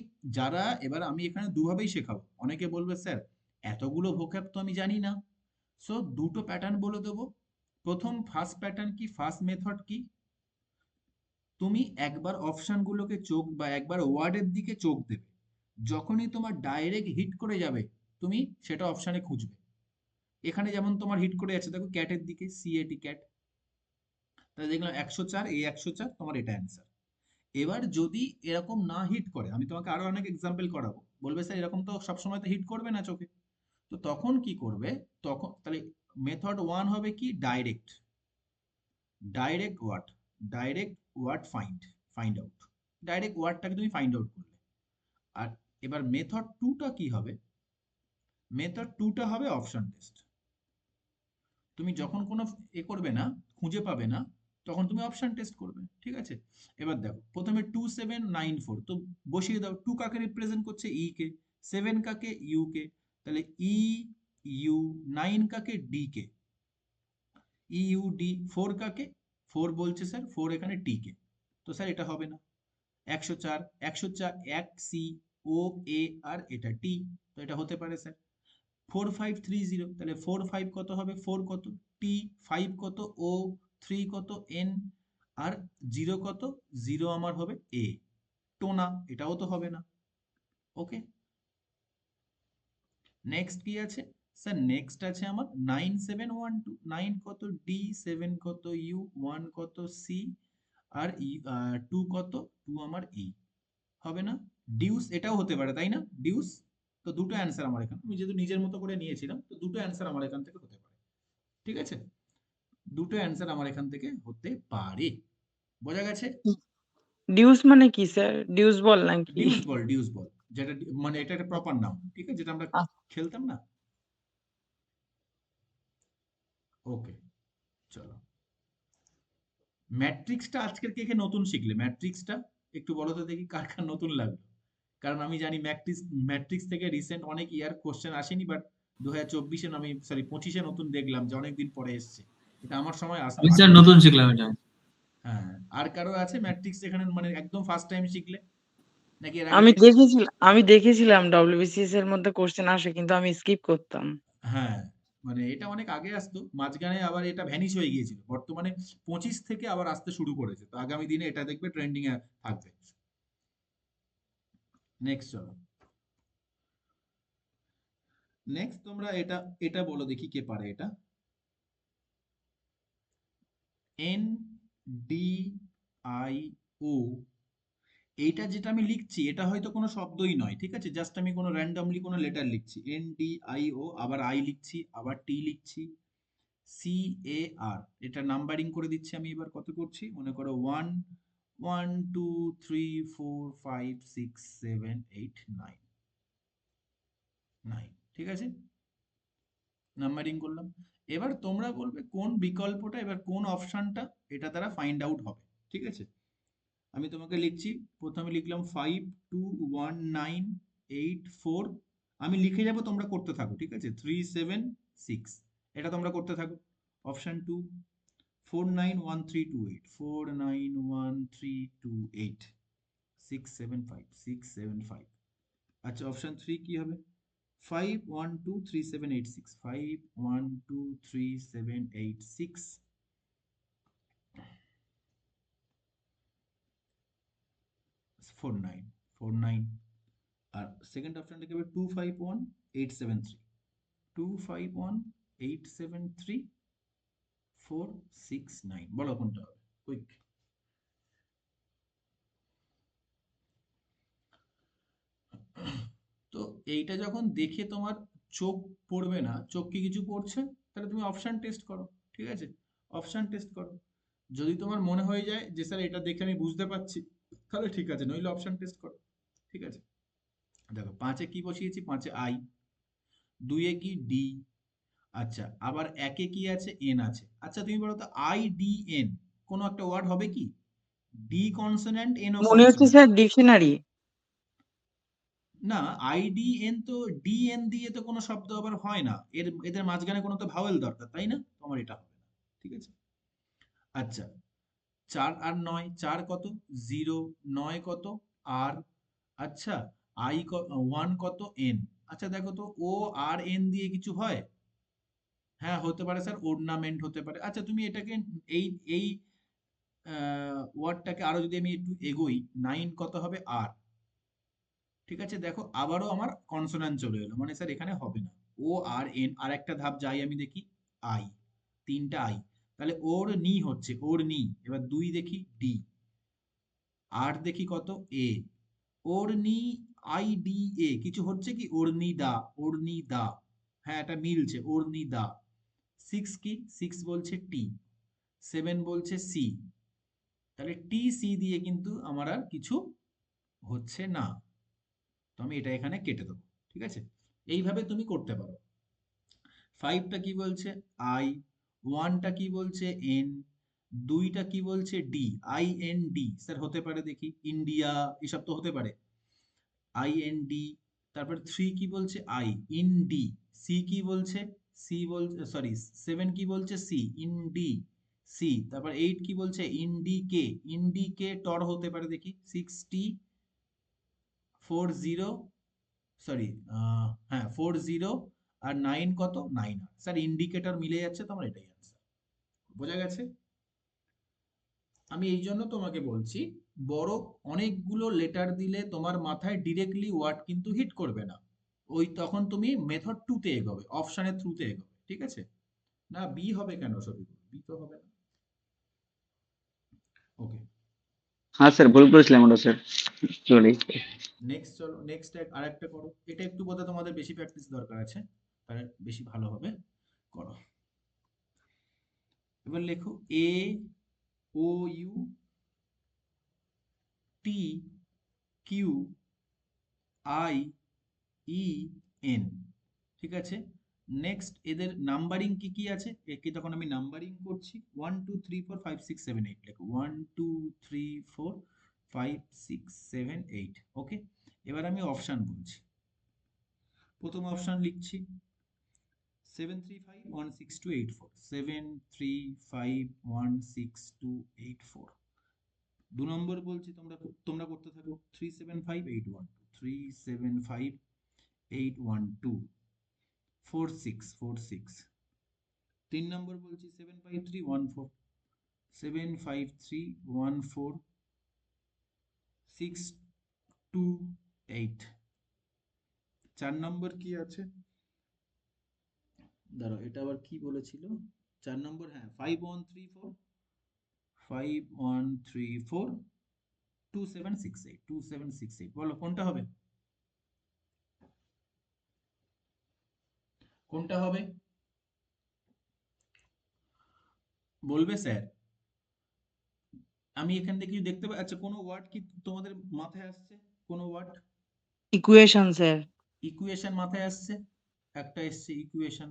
এবার আমি এখানে দুভাবেই শেখাবো। অনেকে বলবে স্যার এতগুলো ভোকাব তো আমি জানি না, সো দুটো প্যাটার্ন বলে দেবো। প্রথম ফার্স্ট প্যাটার্ন কি, ফার্স্ট মেথড কি, তুমি একবার অপশনগুলোকে একবার ওয়ার্ডের দিকে চোখ দেবে, যখনই তোমার ডাইরেক্ট হিট করে যাবে তুমি সেটা অপশনে খুঁজবে। এখানে যেমন তোমার হিট করে যাচ্ছে দেখো ক্যাটের দিকে, সিএটি ক্যাট, তাহলে দেখলাম 104, এই 104 তোমার এটা অ্যান্সার। এবার যদি এরকম না হিট করে, আমি তোমাকে আরো অনেক এক্সাম্পল করাবো, বলবে স্যার এরকম তো সবসময় তো হিট করবে না চোখে, তো তখন কি করবে, তখন তাহলে মেথড 1 হবে কি, direct word, find out, direct ওয়ার্ডটাকে তুমি ফাইন্ড আউট করলে। আর এবার মেথড 2টা কি হবে, মেথড 2টা হবে অপশন টেস্ট। তুমি যখন কোনো করবে না, খুঁজে পাবে না, তখন তুমি অপশন টেস্ট করবে, ঠিক আছে। এবার দেখো প্রথমে 2794, তো বসিয়ে দাও, 2 কাকে রিপ্রেজেন্ট করছে, ই কে, 7 কাকে, ইউ কে, তাহলে ই ইউ, 9 কাকে, ডি কে, ই ইউ ডি, 4 কাকে, 4 বলছে স্যার, 4 এখানে টি কে, তো স্যার এটা হবে না। 104, 1 সি, ও এ, আর এটা টি, তো এটা হতে পারে স্যার। 4530, তাহলে 45 কত হবে, 4 কত, টি, 5 কত, ও, 3 কত, এন, আর 0 কত, 0 আমার হবে এ, টোনা, এটাও তো হবে না, ওকে। নেক্সট কি আছে স্যার, নেক্সট আছে আমার 9712, 9 কত, ডি, 7 কত, ইউ, 1 কত, সি, আর 2 কত, 2 আমার ই, হবে না। ডিউস, এটাও হতে পারে তাই না, ডিউস, তো দুটো অ্যান্সার আমার এখানে, আমি যেহেতু নিজের মতো করে নিয়েছিলাম, তো দুটো অ্যান্সার আমার এখান থেকে হতে পারে, ঠিক আছে, দুটো অ্যান্সার আমার এখান থেকে হতে পারে, বোঝা গেছে। ডিউস মানে কি স্যার? ডিউস বল নাকি? ডিউস বল, যেটা মানে এটা একটা প্রপার নাম, ঠিক আছে, যেটা আমরা খেলতাম না, ওকে। চলো, ম্যাট্রিক্সটা আজকের কে কে নতুন শিখলে, ম্যাট্রিক্সটা একটু বলো তো দেখি কার কার নতুন লাগলো, কারণ আমি জানি ম্যাট্রিক্স থেকে রিসেন্ট অনেক ইয়ার কোশ্চেন আসেনি, বাট 2024-এ আমি সরি 25-এ নতুন দেখলাম যে অনেকদিন পরে এসছে, এটা আমার সময় আসতো আমি স্যার নতুন শিখলাম এটা। হ্যাঁ, আর কারো আছে ম্যাট্রিক্স এখানে মানে একদম ফার্স্ট টাইম শিখলে, নাকি এর আমি আগে দেখেছিলাম WBCS এর মধ্যে কোশ্চেন আসে, কিন্তু আমি স্কিপ করতাম। হ্যাঁ, মানে এটা অনেক আগে আসতো, মাঝখানে আবার এটা ভ্যানিশ হয়ে গিয়েছিল, বর্তমানে 25 থেকে আবার আসতে শুরু করেছে, তো আগামী দিনে এটা দেখবে ট্রেন্ডিং এ থাকবে। নেক্সট চলো, নেক্সট তোমরা এটা এটা বলো দেখি কে পারে এটা, এন ডি আই ও, এইটা যেটা আমি লিখছি এটা হয়তো কোনো শব্দই নয়, ঠিক আছে, জাস্ট আমি কোনো র্যান্ডমলি কোনো লেটার লিখছি, এন ডি আই ও, আবার আই লিখছি, আবার টি লিখছি, CAR, এটা নাম্বারিং করে দিচ্ছি আমি। এবার কত করছি মনে করো, 1 1 2 3 4 5 6 7 8 9 9, ঠিক আছে, নাম্বারিং করলাম। এবার তোমরা বলবে কোন বিকল্পটা, এবার কোন অপশনটা এটা দ্বারা ফাইন্ড আউট হবে, ঠিক আছে। আমি তোমাকে লিখছি, প্রথমে লিখলাম 5 2 1 9 8 4, আমি লিখে যাব, তোমরা করতে থাকো, ঠিক আছে। 3 7 6, এটা তোমরা করতে থাকো। অপশন 2 4 9 1 3 2 8, 4 9 1 3 2 8, 6 7 5 6 7 5। আচ্ছা, অপশন 3 কি হবে? 5 1 2 3 7 8 6, 5 1 2 3 7 8 6, 4 9 4 9। আর সেকেন্ড অপশনটা কি হবে? 2 5 1 8 7 3, 2 5 1 8 7 3 4 6 9। বলো কোনটা হবে, কুইক। তো এইটা যখন দেখে তোমার চোখ পড়বে না, চোখ কি কিছু পড়ছে, তাহলে তুমি অপশন টেস্ট করো, ঠিক আছে। অপশন টেস্ট করো, যদি তোমার মনে হয়ে যায় যে স্যার এটা দেখে আমি বুঝতে পারছি, তাহলে ঠিক আছে, নইলে অপশন টেস্ট করো, ঠিক আছে। দেখো, 5-এ কি বসিয়েছি? 5-এ আই, 2-এ কি? ডি। আচ্ছা, আবার 1-এ কি আছে? এন আছে। আচ্ছা, তুমি বলো তো IDN কোনো একটা ওয়ার্ড হবে কি? ডি কনসোনেন্ট, এন ও মনে হচ্ছে কনসোনেন্ট। Sir dictionary. না, IDN তো ডিএন দিয়ে তো কোনো শব্দ আবার হয় না, এদের মাঝখানে কোনো তো ভাওয়েল দরকার, তাই না? তোমার এটা হবে না, ঠিক আছে। আচ্ছা, 4 আর 9, 4 কত? 0, 9 কত? আর। আচ্ছা, 1 কত? এন। আচ্ছা দেখো তো, ও আর এন দিয়ে কিছু হয়? হ্যাঁ, হতে পারে স্যার, অর্নামেন্ট হতে পারে। আচ্ছা, তুমি এটাকে এই এই ওয়ার্ডটাকে আরো যদি আমি একটু এগোই, 9 কত হবে? আর। ঠিক আছে, দেখো আবারও আমার কনসোনান্ট চলে এলো, মানে স্যার এখানে হবে না। ও আর এন, আর একটা ধাপ যাই আমি দেখি, আই, 3টা আই, তাহলে ওর নি হচ্ছে, ওর নি। এবার 2 দেখি, ডি। আর দেখি কত? এ। ওর নি, IDA, কিছু হচ্ছে কি? ওরনি দা, ওরনি দা। হ্যাঁ, এটা মিলছে, ওরনি দা। 6 কি? 6 বলছে টি, 7 বলছে সি, তাহলে টি সি দিয়ে কিন্তু আমার আর কিছু হচ্ছে না, তো আমি এটা এখানে কেটে দেবো, ঠিক আছে। এইভাবে তুমি করতে পারো। 5টা কি বলছে? আই, 1টা কি বলছে? এন, 2টা কি বলছে? D, IND। স্যার হতে পারে দেখি, ইন্ডিয়া, এসব তো হতে পারে, IND। তারপর 3 কি বলছে? I, in D. সি কি বলছে? সি বলছে, সরি, 7 কি বলছে? C, in D, C. তারপর 8 কি বলছে? ইন্ডিকে, ইন্ডিকে টর হতে পারে দেখি, 60 40, সরি, হ্যাঁ 40, আর 9 কত? 9 আর। স্যার ইন্ডিকেটর মিলে যাচ্ছে, তোমার এটাই আনসার। বোঝা গেছে? আমি এই জন্য তোমাকে বলছি, বড় অনেকগুলো লেটার দিলে তোমার মাথায় ডিরেক্টলি ওয়ার্ড কিন্তু হিট করবে না, ওই তখন তুমি মেথড 2 তে এগোবে, অপশনের থ্রুতে এগোবে, ঠিক আছে। না, বি হবে কেন? সরি, বি তো হবে না। ওকে, হ্যাঁ স্যার, ভুল করেছিলাম ওটা স্যার, সরি। নেক্সট চলো, নেক্সট আরেকটা করো। এটা একটু বোধহয় তোমাদের বেশি প্র্যাকটিস দরকার আছে, তাহলে বেশি ভালো হবে, করো। এবার লেখো AOUTQIEN, ঠিক আছে। নেক্সট এদের নাম্বারিং কি কি আছে, একে তখন আমি নাম্বারিং করছি, 1 2 3 4 5 6 7 8 লেখো, 1 2 3 4 5 6 7 8। ওকে, এবার আমি অপশন বলছি। প্রথম অপশন লিখছি, 7351628 7351628। 2 নম্বর বলছি, তোমরা তোমরা করতে থাকো, 375812 4646। 3 নম্বর বলছি, 75314 4 নম্বর কি আছে? দাঁড়াও, এটা আবার কি বলেছিল? 4 নম্বর, হ্যাঁ 2768 বলো কোনটা হবে? কোনটা হবে? বলবে স্যার আমি এখান থেকে কিছু দেখতে পাই। আচ্ছা কোনো ওয়ার্ড কি তোমাদের মাথায় আসছে? কোনো ওয়ার্ড? Equation sir. ইকুয়েশন মাথায় আসছে? একটা এসছে ইকুয়েশন।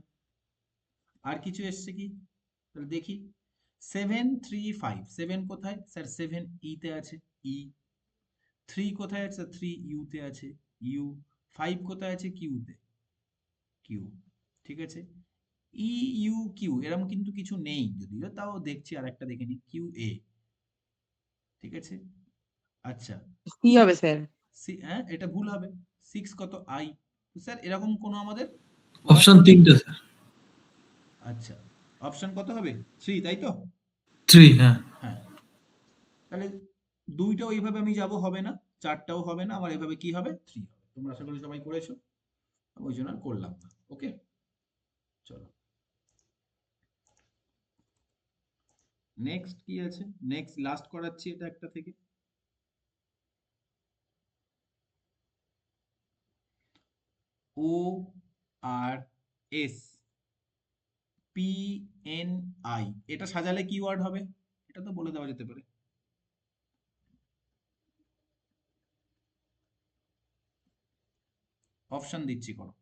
আর কিছু এসছে কি? তাহলে দেখি। 735 7 কোথায় স্যার? 7 ই তে আছে, ই। 3 কোথায় আছে? 3 ইউ তে আছে, ইউ। 5 কোথায় আছে? কিউ তে, কিউ। ঠিক আছে। ই ইউ কিউ এরকম কিন্তু কিছু নেই, যদিও তাও দেখছি আর একটা দেখে নি, কিউ এ। ঠিক আছে। আচ্ছা কি হবে স্যার? হ্যাঁ এটা ভুল হবে। 6 কত? আই। স্যার এরকম কোনো আমাদের অপশন ওয়ার্ড? তিনটে স্যার। আচ্ছা অপশন কত হবে? 3 তাই তো? 3, হ্যাঁ। হ্যাঁ তাহলে দুইটাও এইভাবে আমি যাব হবে না, চারটাও হবে না, আমার এভাবে কি হবে? 3 হবে। তোমরা আশা করি সবাই করেছো, ওই জন্য আর করলাম না। ওকে চলো নেক্সট কি আছে? নেক্সট লাস্ট করাচ্ছি এটা একটা থেকে। ও আর এস পি এন আই, এটা সাজালে কি ওয়ার্ড হবে? এটা তো বলে দেওয়া যেতে পারে। অপশন দিচ্ছি, করো।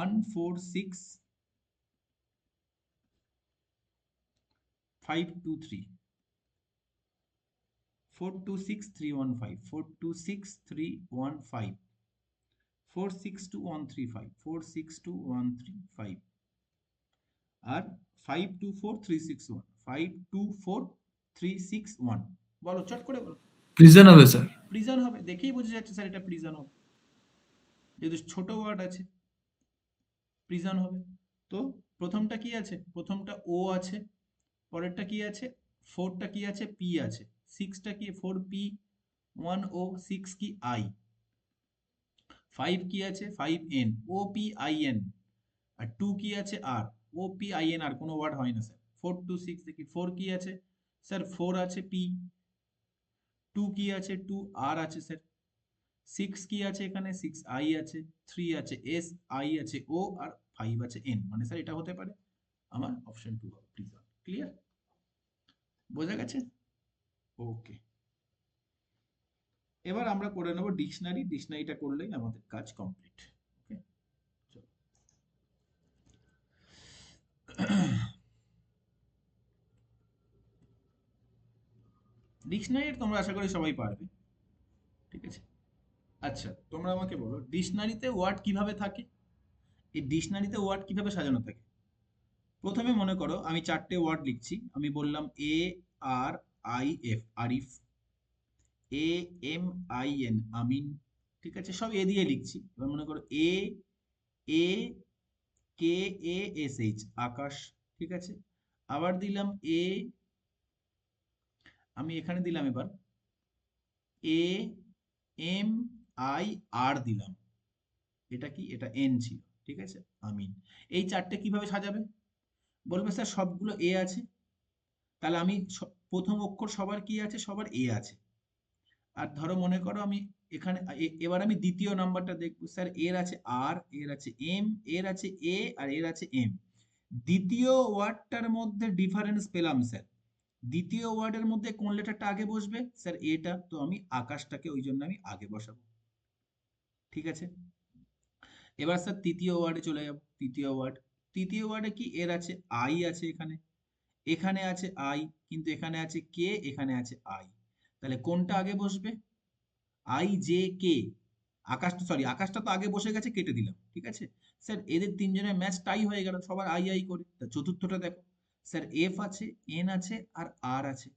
1 4 6 5 2 3 4 2 6 3 1 5 4 2 6 3 1 5 4 6 2 1 3 5 4 6 2 1 3 5 আর 5 2 4 3 6 1 5 2 4 3 6 1। বলো চট করে বলো। প্রিজন হবে স্যার। প্রিজন হবে, দেখেই বোঝা যাচ্ছে স্যার এটা প্রিজন হবে, যেহেতু ছোট ওয়ার্ড আছে প্রিজন হবে। তো প্রথমটা কি আছে? প্রথমটা ও আছে, পরেরটা কি আছে? 4টা কি আছে? পি আছে। 6টা কি? 4 পি 1 ও 6 কি? আই। 5 কি আছে? 5 N O P I N. আর 2 কি আছে? R O P I N আর কোনো ওয়ার্ড হয় না স্যার। 4 2 6 দেখি 4 কি আছে? স্যার 4 আছে পি। 2 কি আছে? 2 আর আছে স্যার। 6 কি আছে এখানে? 6 আই আছে। 3 আছে এস, আই আছে ও, আর 5 আছে এন। মানে স্যার এটা হতে পারে আমার অপশন 2 হবে প্রিজন। ক্লিয়ার? বোঝা গেছে? ওকে এবার আমরা করে নেব ডিকশনারি। ডিকশনারিটা করলেই আমাদের কাজ কমপ্লিট। ওকে ডিকশনারি তোমরা আশা করি সবাই পারবে। ঠিক আছে। আচ্ছা তোমরা আমাকে বলো ডিকশনারিতে ওয়ার্ড কিভাবে থাকে? এই ডিকশনারিতে ওয়ার্ড কিভাবে সাজানো থাকে? প্রথমে মনে করো আমি 4টে ওয়ার্ড লিখছি। আমি বললাম A R I F, Arif. A M I N, Amin. ঠিক আছে, সব এ দিয়ে লিখছি। এবার মনে করো এ এ কে এ এস এইচ, আকাশ। ঠিক আছে। আবার দিলাম এ, আমি এখানে দিলাম এবার এ এম আই আর দিলাম। এটা কি? এটা এন ছিল। ঠিক আছে, আমিন। এই 4টে কিভাবে সাজাবে? বলবে স্যার সবগুলো এ আছে, তাহলে আমি প্রথম অক্ষর সবার কি আছে? সবার এ আছে। আর ধরো মনে করো আমি এখানে এবার আমি দ্বিতীয় নাম্বারটা দেখবো। স্যার এর আছে আর, এর আছে এম, এর আছে এ, আর এর আছে এম। দ্বিতীয় ওয়ার্ডটার মধ্যে ডিফারেন্স পেলাম স্যার। দ্বিতীয় ওয়ার্ডের মধ্যে কোন লেটারটা আগে বসবে? স্যার এটা, তো আমি আকাশটাকে ওই জন্য আমি আগে বসাবো। ঠিক আছে। এবার স্যার তৃতীয় ওয়ার্ডে চলে যাব। তৃতীয় ওয়ার্ড, তৃতীয় ওয়ার্ডে কি? এর আছে আই আছে এখানে, এখানে আছে আই, কিন্তু এখানে আছে কে, এখানে আছে আই। তাহলে কোনটা আগে বসবে? I J K. আকাশটা, সরি আকাশটা তো আগে বসে গেছে, কেটে দিলাম। ঠিক আছে স্যার, এদের তিনজনের ম্যাচ টাই হয়ে গেল, সবার আই আই করে। তা চতুর্থটা দেখো স্যার, এফ আছে, এন আছে, আর আছে।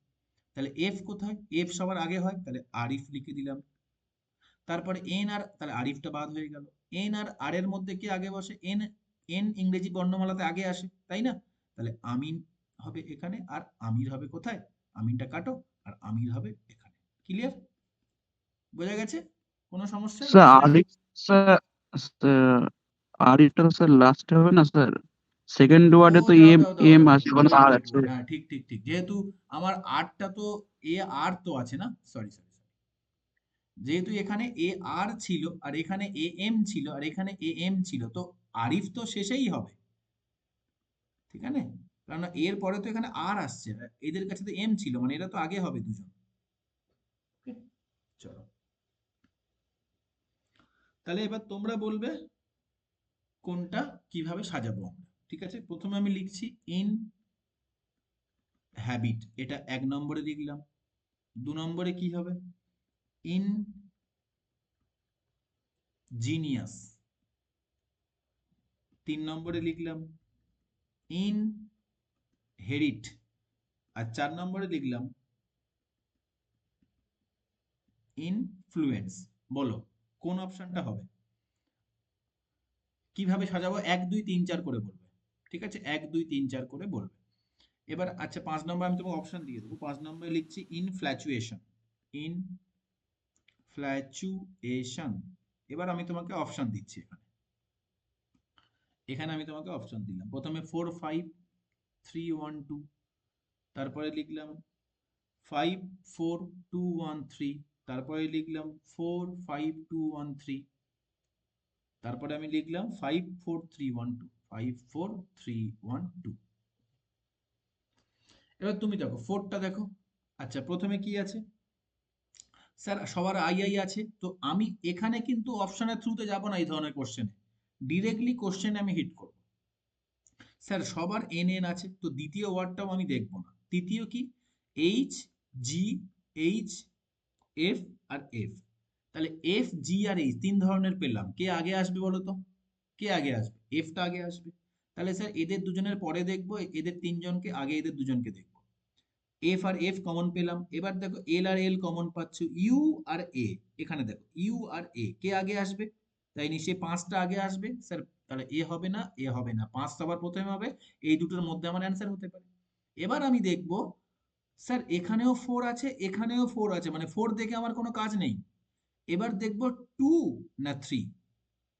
তাহলে এফ কোথায়? এফ সবার আগে হয়, তাহলে আরিফ লিখে দিলাম। তারপরে এন আর, তাহলে আরিফটা বাদ হয়ে গেল। এন আর আর এর মধ্যে কে আগে বসে? এন। এন ইংরেজি বর্ণমালাতে আগে আসে, তাই না? তাহলে আমিন হবে এখানে, আর আমির হবে কোথায়? আমিনটা কাটো, আর আমির হবে এখানে। ক্লিয়ার? বোঝা গেছে? কোনো সমস্যা? স্যার আরিফ, স্যার স্যার, আরিফটা তো স্যার লাস্টে হবে না স্যার? সেকেন্ড ও ওয়ার্ডে তো দাও এম দাও দাও এম দাও আছে, ভুল ওখানে বলেছি আর ভুল আছে। বলেছি। হ্যাঁ ঠিক ঠিক ঠিক, যেহেতু আমার আরটা তো এ আর তো আছে না, সরি সরি, যেহেতু এখানে এ আর ছিল, আর এখানে এ এম ছিল, আর এখানে এ এম ছিল, তো আরিফ তো শেষেই হবে। ঠিক আছে, কারণ এর পরে তো এখানে আর আসছে, এদের কাছে তো এম ছিল, মানে এরা তো আগে হবে দুজন। Okay? চলো, তাহলে এবার তোমরা বলবে কোনটা কিভাবে সাজাবো আমরা। ঠিক আছে, প্রথমে আমি লিখছি ইন হ্যাবিট, এটা 1 নম্বরে লিখলাম। 2 নম্বরে কি হবে? In genius. 3 নম্বরে লিখলাম ইন হেরিট। আর 4 নম্বরে লিখলাম ইনফ্লুয়েন্স। বলো কোন অপশনটা হবে? কিভাবে সাজাবো? 1 2 3 4 করে বলবে। ঠিক আছে, 1 2 3 4 করে বলবে। এবার আচ্ছা 5 নম্বর আমি তোমাকে অপশন দিয়ে দেবো। 5 নম্বরে লিখছি ইনফ্ল্যাচুয়েশন। ইনফ্ল্যাচুয়েশন। এবার আমি তোমাকে অপশন দিচ্ছি এখানে। এখানে আমি তোমাকে অপশন দিলাম। প্রথমে 4 5 3 1 2, তারপরে লিখলাম 5 4 2 1 3, তারপরে লিখলাম 4 5 2 1 3, তারপরে আমি লিখলাম 5 4 3 1 2, 5 4 3 1 2। এবার তুমি দেখো 4টা দেখো। আচ্ছা প্রথমে কি আছে? স্যার সবার আই আই আছে, তো আমি এখানে কিন্তু অপশনের থ্রুতে যাব না। এই ধরনের কোশ্চেনে ডিরেক্টলি কোশ্চেনে আমি হিট করব। স্যার সবার এন এন আছে, তো দ্বিতীয় ওয়ার্ডটাও আমি দেখব না। তৃতীয় কি? H G, H F R F. তাহলে এফ জি আর এইচ 3 ধরনের পেলাম। কে আগে আসবে বলো তো? কে আগে আসবে? এফটা আগে আসবে। তাহলে স্যার এদের দুজনের পরে দেখবো, এদের 3 জনকে আগে, এদের দুজনকে দেখবো। এফ আর এফ কমন পেলাম। এবার দেখো এল আর এল কমন পাচ্ছ। ইউ আর এ, এখানে দেখো ইউ আর এ কে আগে আসবে? তাই নিশ্চয়ই 5টা আগে আসবে স্যার। তাহলে এ হবে না, এ হবে না, 5 সবার প্রথমে হবে। এই দুটোর মধ্যে আমার অ্যান্সার হতে পারে। এবার আমি দেখব স্যার এখানেও 4 আছে, এখানেও 4 আছে, মানে 4 দেখে আমার কোনো কাজ নেই। এবার দেখব 2 না 3।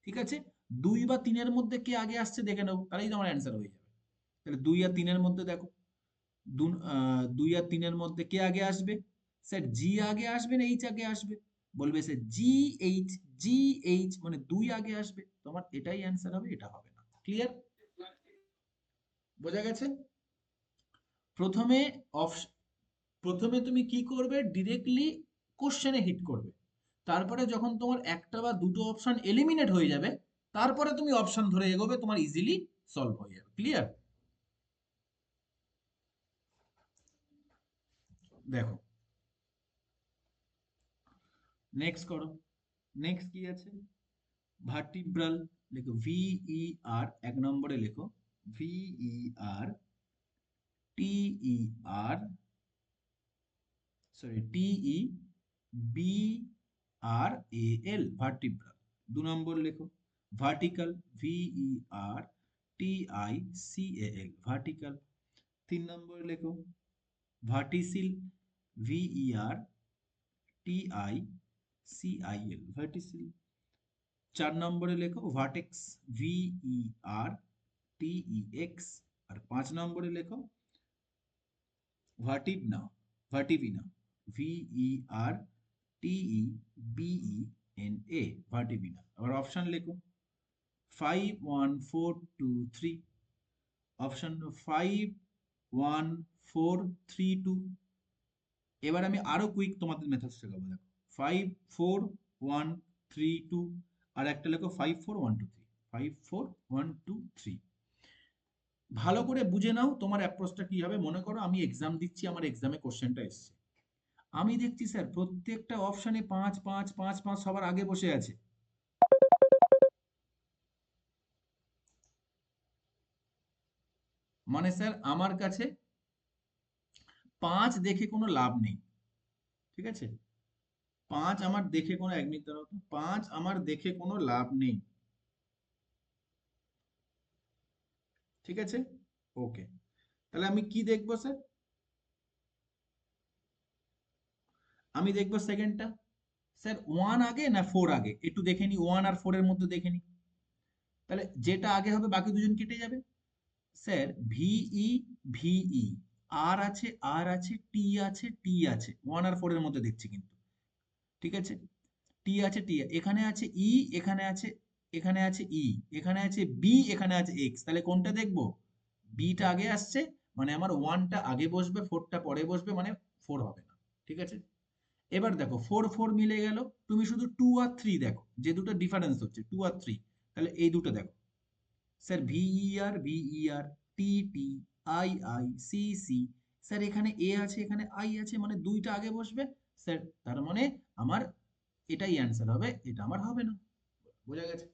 ঠিক আছে, 2 বা 3 এর মধ্যে কে আগে আসছে দেখে নেবো, তাহলেই তো আমার অ্যান্সার হয়ে যাবে। তাহলে 2 আর 3 এর মধ্যে দেখো, 2 আর 3 এর মধ্যে কে আগে আসবে? স্যার জি আগে আসবে না এইচ আগে আসবে? বলবে sir G H, G H, মানে 2 আগে আসবে। তোমার এটাই অ্যান্সার হবে, এটা হবে না। ক্লিয়ার? বোঝা গেছে? প্রথমে প্রথমে তুমি কি করবে? ডিরেক্টলি কোশ্চেনে হিট করবে। তারপরে যখন তোমার একটা বা দুটো অপশন এলিমিনেট হয়ে যাবে, তারপরে তুমি অপশন ধরে এগোবে, তোমার ইজিলি সলভ হয়ে যাবে। ক্লিয়ার? দেখো নেক্সট করো। নেক্সট কি আছে? ভার্টিব্রাল। লেখো ভিই আর, 1 নম্বরে লেখো V E R T E R, sorry T E B R A L, vertebral. 2 নম্বর লেখো vertical, V E R T I C A L, vertical. 3 নম্বরে লেখো verticil, V E R T I C I L, verticil. 4 নম্বরে লেখো vertex, ভিই R টিই x. আর 5 নম্বরে লেখো ভার্টিভিনা, ভার্টিভিনা, ভিই R TE BE N A, ভার্টিভিনা। আবার option লেখো 5 1 4 2 3, অপশন 5 1 4 3 2। এবার আমি আরো কুইক তোমাদের মেথড শেখাবো। দেখো 5 4 1 3 2, আর একটা লেখো 5 4 1 2 3, 5 4 1 2 3। ভালো করে বুঝে নাও তোমার অ্যাপ্রোচটা কি হবে। মনে করো আমি এক্সাম দিচ্ছি, আমার এক্সামে কোশ্চেনটা এসছে, আমি দেখছি স্যার প্রত্যেকটা অপশনে 5 5 5 5 সবার আগে বসে আছে। মানে স্যার আমার কাছে 5 দেখে কোনো লাভ নেই। ঠিক আছে, 5 আমার দেখে কোনো, 1 মিনিট দাঁড়াও তো, 5 আমার দেখে কোনো লাভ নেই। ঠিক আছে, ওকে। তাহলে আমি কি দেখবো স্যার? আমি দেখবো সেকেন্ডটা। স্যার 1 আগে না 4 আগে একটু দেখে নি, 1 আর 4 এর মধ্যে দেখে নি। তাহলে যেটা আগে হবে বাকি দুজন কেটে যাবে। স্যার ভিই ভিই, আর আছে, আর আছে, টি আছে, টি আছে, 1 আর 4 এর মধ্যে দেখছি কিন্তু। ঠিক আছে, টি আছে, টি এখানে আছে, ই এখানে আছে, এখানে আছে ই, এখানে আছে বি, এখানে আছে এক্স। তাহলে কোনটা দেখবো? বিটা আগে আসছে, মানে আমার 1টা আগে বসবে 4টা পরে বসবে, মানে 4 হবে না। ঠিক আছে, এবার দেখো 4 4 মিলে গেল, তুমি শুধু 2 আর 3 দেখো, যে দুটো ডিফারেন্স হচ্ছে 2 আর 3, তাহলে এই দুটো দেখো স্যার, ভিইআর, টি, সি, স্যার এখানে এ আছে এখানে আই আছে, মানে দুইটা আগে বসবে স্যার, তার মানে আমার এটাই অ্যান্সার হবে, এটা আমার হবে না। বোঝা গেছে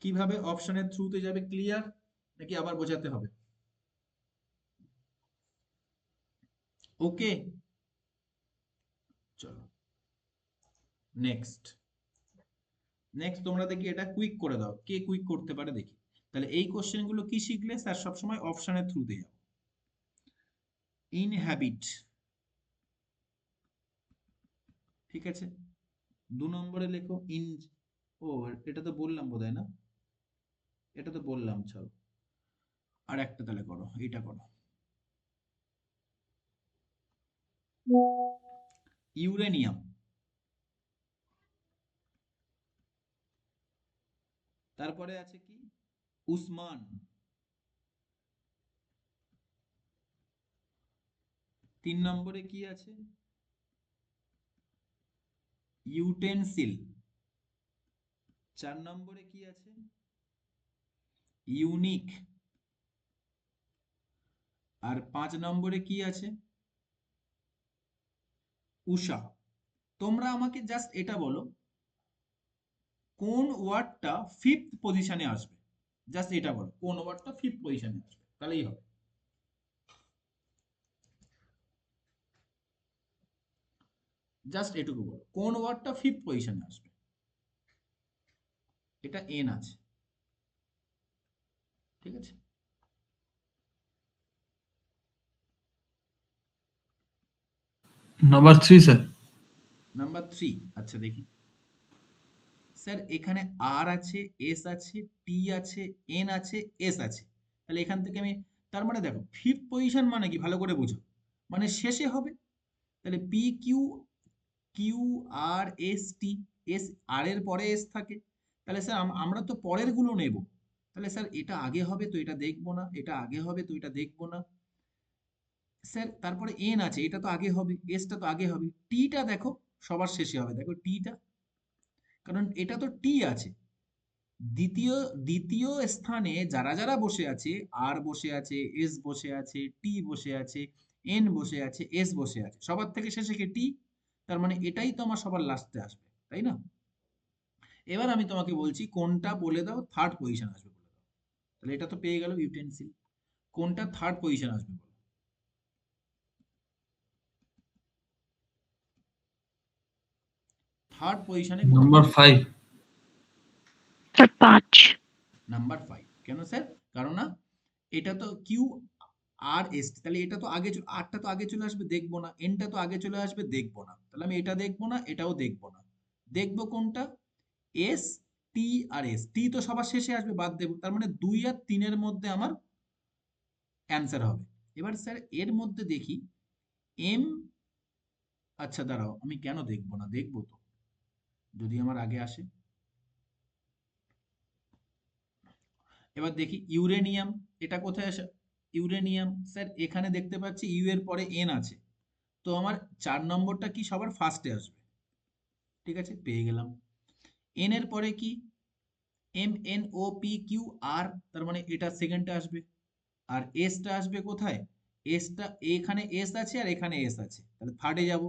কিভাবে অপশনের থ্রুতে যাবে? ক্লিয়ার নাকি আবার বোঝাতে হবে? ওকে, চলো নেক্সট। তোমরা দেখি এটা কুইক করে দাও, কে কুইক করতে পারে দেখি। তাহলে এই কোশ্চেন গুলো কি শিখলে? স্যার সবসময় অপশনের থ্রুতে যাও। ইনহ্যাবিট, ঠিক আছে, 2 নম্বরে লেখো ইন। ও, এটা তো বললাম বোধহয় না, এটা তো বললাম, চলো আর একটা তাহলে করো, এটা করো। ইউরেনিয়াম, তারপরে আছে কি? উসমান, 3 নম্বরে কি আছে? ইউটেনসিল, 4 নম্বরে কি আছে? ইউনিক, আর 5 নম্বরে কি আছে? উষা। তোমরা আমাকে জাস্ট এটা বলো, কোন ওয়ার্ডটা 5th পজিশনে আসবে? জাস্ট এটা বলো, কোন ওয়ার্ডটা 5th পজিশনে আসবে, তাহলেই হবে। জাস্ট এটুকু বলো, কোন ওয়ার্ডটা 5th পজিশনে আসবে। এটা এন আছে, ঠিক আছে। Number 3 sir. নাম্বার 3, আচ্ছা দেখি স্যার, এখানে আর আছে, এস আছে, টি আছে, এন আছে, এস আছে, তাহলে এখান থেকে আমি, তার মানে দেখো 5th পজিশন মানে কি, ভালো করে বুঝো, মানে শেষে হবে। তাহলে P Q, Q R S T, S আর এর পরে এস থাকে, তাহলে স্যার আমরা তো পরের গুলো নেব, তাহলে স্যার এটা আগে হবে তো এটা দেখবো না, এটা আগে হবে তো এটা দেখবো না স্যার। তারপরে এন আছে, এটা তো আগে হবে, এসটা তো আগে হবে, টিটা দেখো সবার শেষে হবে, দেখো টিটা, কারণ এটা তো টি আছে। দ্বিতীয় দ্বিতীয় স্থানে যারা যারা বসে আছে, আর বসে আছে, এস বসে আছে, টি বসে আছে, এন বসে আছে, এস বসে আছে, সবার থেকে শেষে কে? টি, তার মানে এটাই তো আমার সবার লাস্টে আসবে, তাই না? এবার আমি তোমাকে বলছি কোনটা বলে দাও 3rd পজিশন আসবে বলে দাও। তাহলে এটা তো পেয়ে গেল ইউটেনসিল, কোনটা 3rd পজিশন আসবে বলো? 3rd পজিশনে কোনটা নাম্বার আসবে? 5। স্যার 5। নাম্বার 5, কেন স্যার? কারণ না, এটা তো কিউ আর এস, তাহলে এটা তো আগে আরটা তো আগে চলে আসবে, দেখবো না। এনটা তো আগে চলে আসবে, দেখবো না। তাহলে আমি এটা দেখবো না, এটাও দেখবো না। দেখবো কোনটা? এস, টি আর এস। টি তো সবার শেষে আসবে, বাদ দেবো, তার মানে 2 আর 3 এর মধ্যে আমার অ্যান্সার হবে। এবার স্যার এর মধ্যে দেখি এম, আচ্ছা দাঁড়াও, আমি কেন দেখবো না, দেখবো তো, যদি আমার আগে আসে। এবার দেখি ইউরেনিয়াম, এটা কোথায় আসে? ইউরেনিয়াম স্যার এখানে দেখতে পাচ্ছি ইউ এর পরে এন আছে, তো আমার 4 নম্বরটা কি সবার ফার্স্টে আসবে, ঠিক আছে, পেয়ে গেলাম। এন এর পরে কি? M N O P Q R, তার মানে এটা সেকেন্ডে আসবে। আর এসটা আসবে কোথায়? এসটা, এখানে এস আছে আর এখানে এস আছে, তাহলে থার্ডে যাব।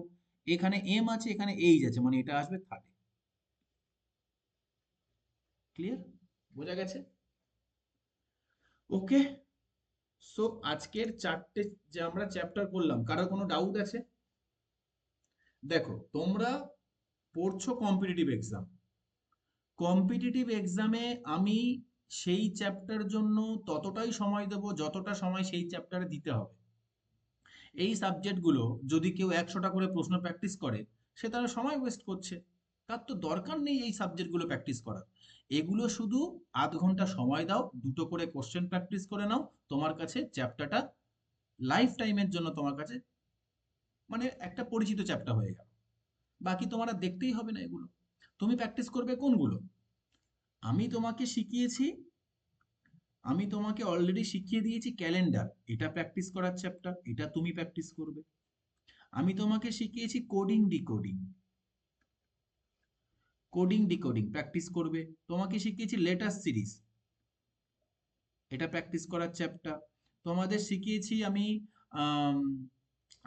এখানে এম আছে, এখানে এইচ আছে, মানে এটা আসবে থার্ডে। ক্লিয়ার? বোঝা গেছে? ওকে, সো আজকের 4টে যে আমরা চ্যাপ্টার করলাম, কারোর কোনো ডাউট আছে? দেখো তোমরা পড়ছো কম্পিটিটিভ এক্সাম, কম্পিটিটিভ এক্সামে আমি সেই চ্যাপ্টার জন্য ততটাই সময় দেব যতটা সময় সেই চ্যাপ্টারে দিতে হবে। এই সাবজেক্টগুলো যদি কেউ 100টা করে প্রশ্ন প্র্যাকটিস করে, সে তার সময় ওয়েস্ট করছে, তার তো দরকার নেই এই সাবজেক্টগুলো প্র্যাকটিস করার। এগুলো শুধু আধ ঘন্টা সময় দাও, দুটো করে কোশ্চেন প্র্যাকটিস করে নাও, তোমার কাছে চ্যাপ্টারটা লাইফ টাইমের জন্য তোমার কাছে মানে একটা পরিচিত চ্যাপ্টার হয়ে গেল। বাকি তোমার আর দেখতেই হবে না এগুলো, তুমি প্র্যাকটিস করবে কোনগুলো? আমি তোমাকে শিখিয়েছি আমি তোমাকে অলরেডি শিখিয়ে দিয়েছি ক্যালেন্ডার, এটা প্র্যাকটিস করার চ্যাপ্টার, এটা তুমি প্র্যাকটিস করবে। আমি তোমাকে শিখিয়েছি coding decoding, coding decoding practice করবে। তোমাকে শিখিয়েছি লেটার সিরিজ, এটা প্র্যাকটিস করার চ্যাপ্টার। তোমাদের শিখিয়েছি আমি আম,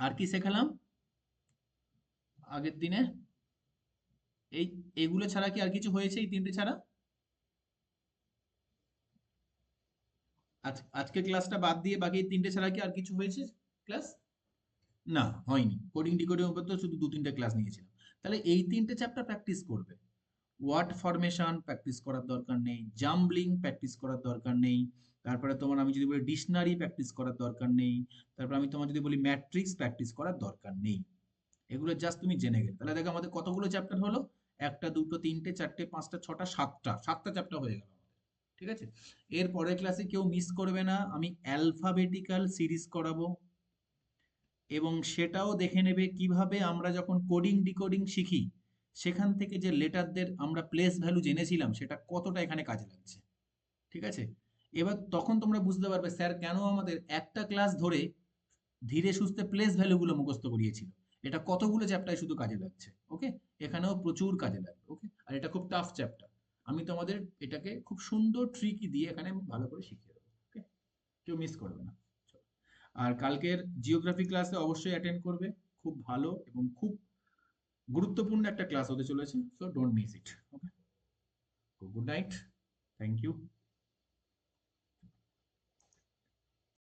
আর কি শেখালাম আগের দিনে? এইগুলো ছাড়া কি আর কিছু হয়েছে এই তিনটে ছাড়া? আজকে ক্লাসটা বাদ দিয়ে বাকি এই তিনটে ছাড়া কি আর কিছু হয়েছে ক্লাস? না, হয়নি। কোডিং ডিকোডিং উপর তো শুধু 2-3টে ক্লাস নিয়েছিলাম। তাহলে এই তিনটে চ্যাপ্টার প্র্যাকটিস করবে। ওয়ার্ড ফরমেশন প্র্যাকটিস করার দরকার নেই, জাম্বলিং প্র্যাকটিস করার দরকার নেই, তারপরে তোমার আমি যদি বলি ডিকশনারি প্র্যাকটিস করার দরকার নেই, তারপর আমি তোমার যদি বলি ম্যাট্রিক্স প্র্যাকটিস করার দরকার নেই। এগুলো জাস্ট তুমি জেনে গেলে। তাহলে দেখো আমাদের কতগুলো চ্যাপ্টার হলো? 1টা 2টো 3টে 4টে 5টা 6টা 7টা চ্যাপ্টার হয়ে গেল আমাদের। ঠিক আছে, এর পরের ক্লাসে কেউ মিস করবে না, আমি অ্যালফাবেটিক্যাল সিরিজ করাবো এবং সেটাও দেখে নেবে কিভাবে আমরা যখন কোডিং ডিকোডিং শিখি সেখান থেকে যে লেটারদের আমরা প্লেস ভ্যালু জেনেছিলাম সেটা কতটা এখানে কাজে লাগছে। ঠিক আছে, এবার তখন তোমরা বুঝতে পারবে স্যার কেন আমাদের একটা ক্লাস ধরে ধীরে সুস্থে প্লেস ভ্যালুগুলো মুখস্থ করিয়েছিল, এটা কতগুলো চ্যাপ্টারে শুধু কাজে লাগছে। ওকে, এখানেও প্রচুর কাজে লাগবে। ওকে, আর এটা খুব টাফ চ্যাপ্টার, আমি তোমাদের এটাকে খুব সুন্দর ট্রিকি দিয়ে এখানে ভালো করে শিখিয়ে দেবো। ওকে, কেউ মিস করবে না। আর কালকের জিওগ্রাফি ক্লাসে অবশ্যই অ্যাটেন্ড করবে, খুব ভালো এবং খুব গুরুত্বপূর্ণ একটা ক্লাস হতে চলেছে, so don't miss it. Okay, good night, thank you.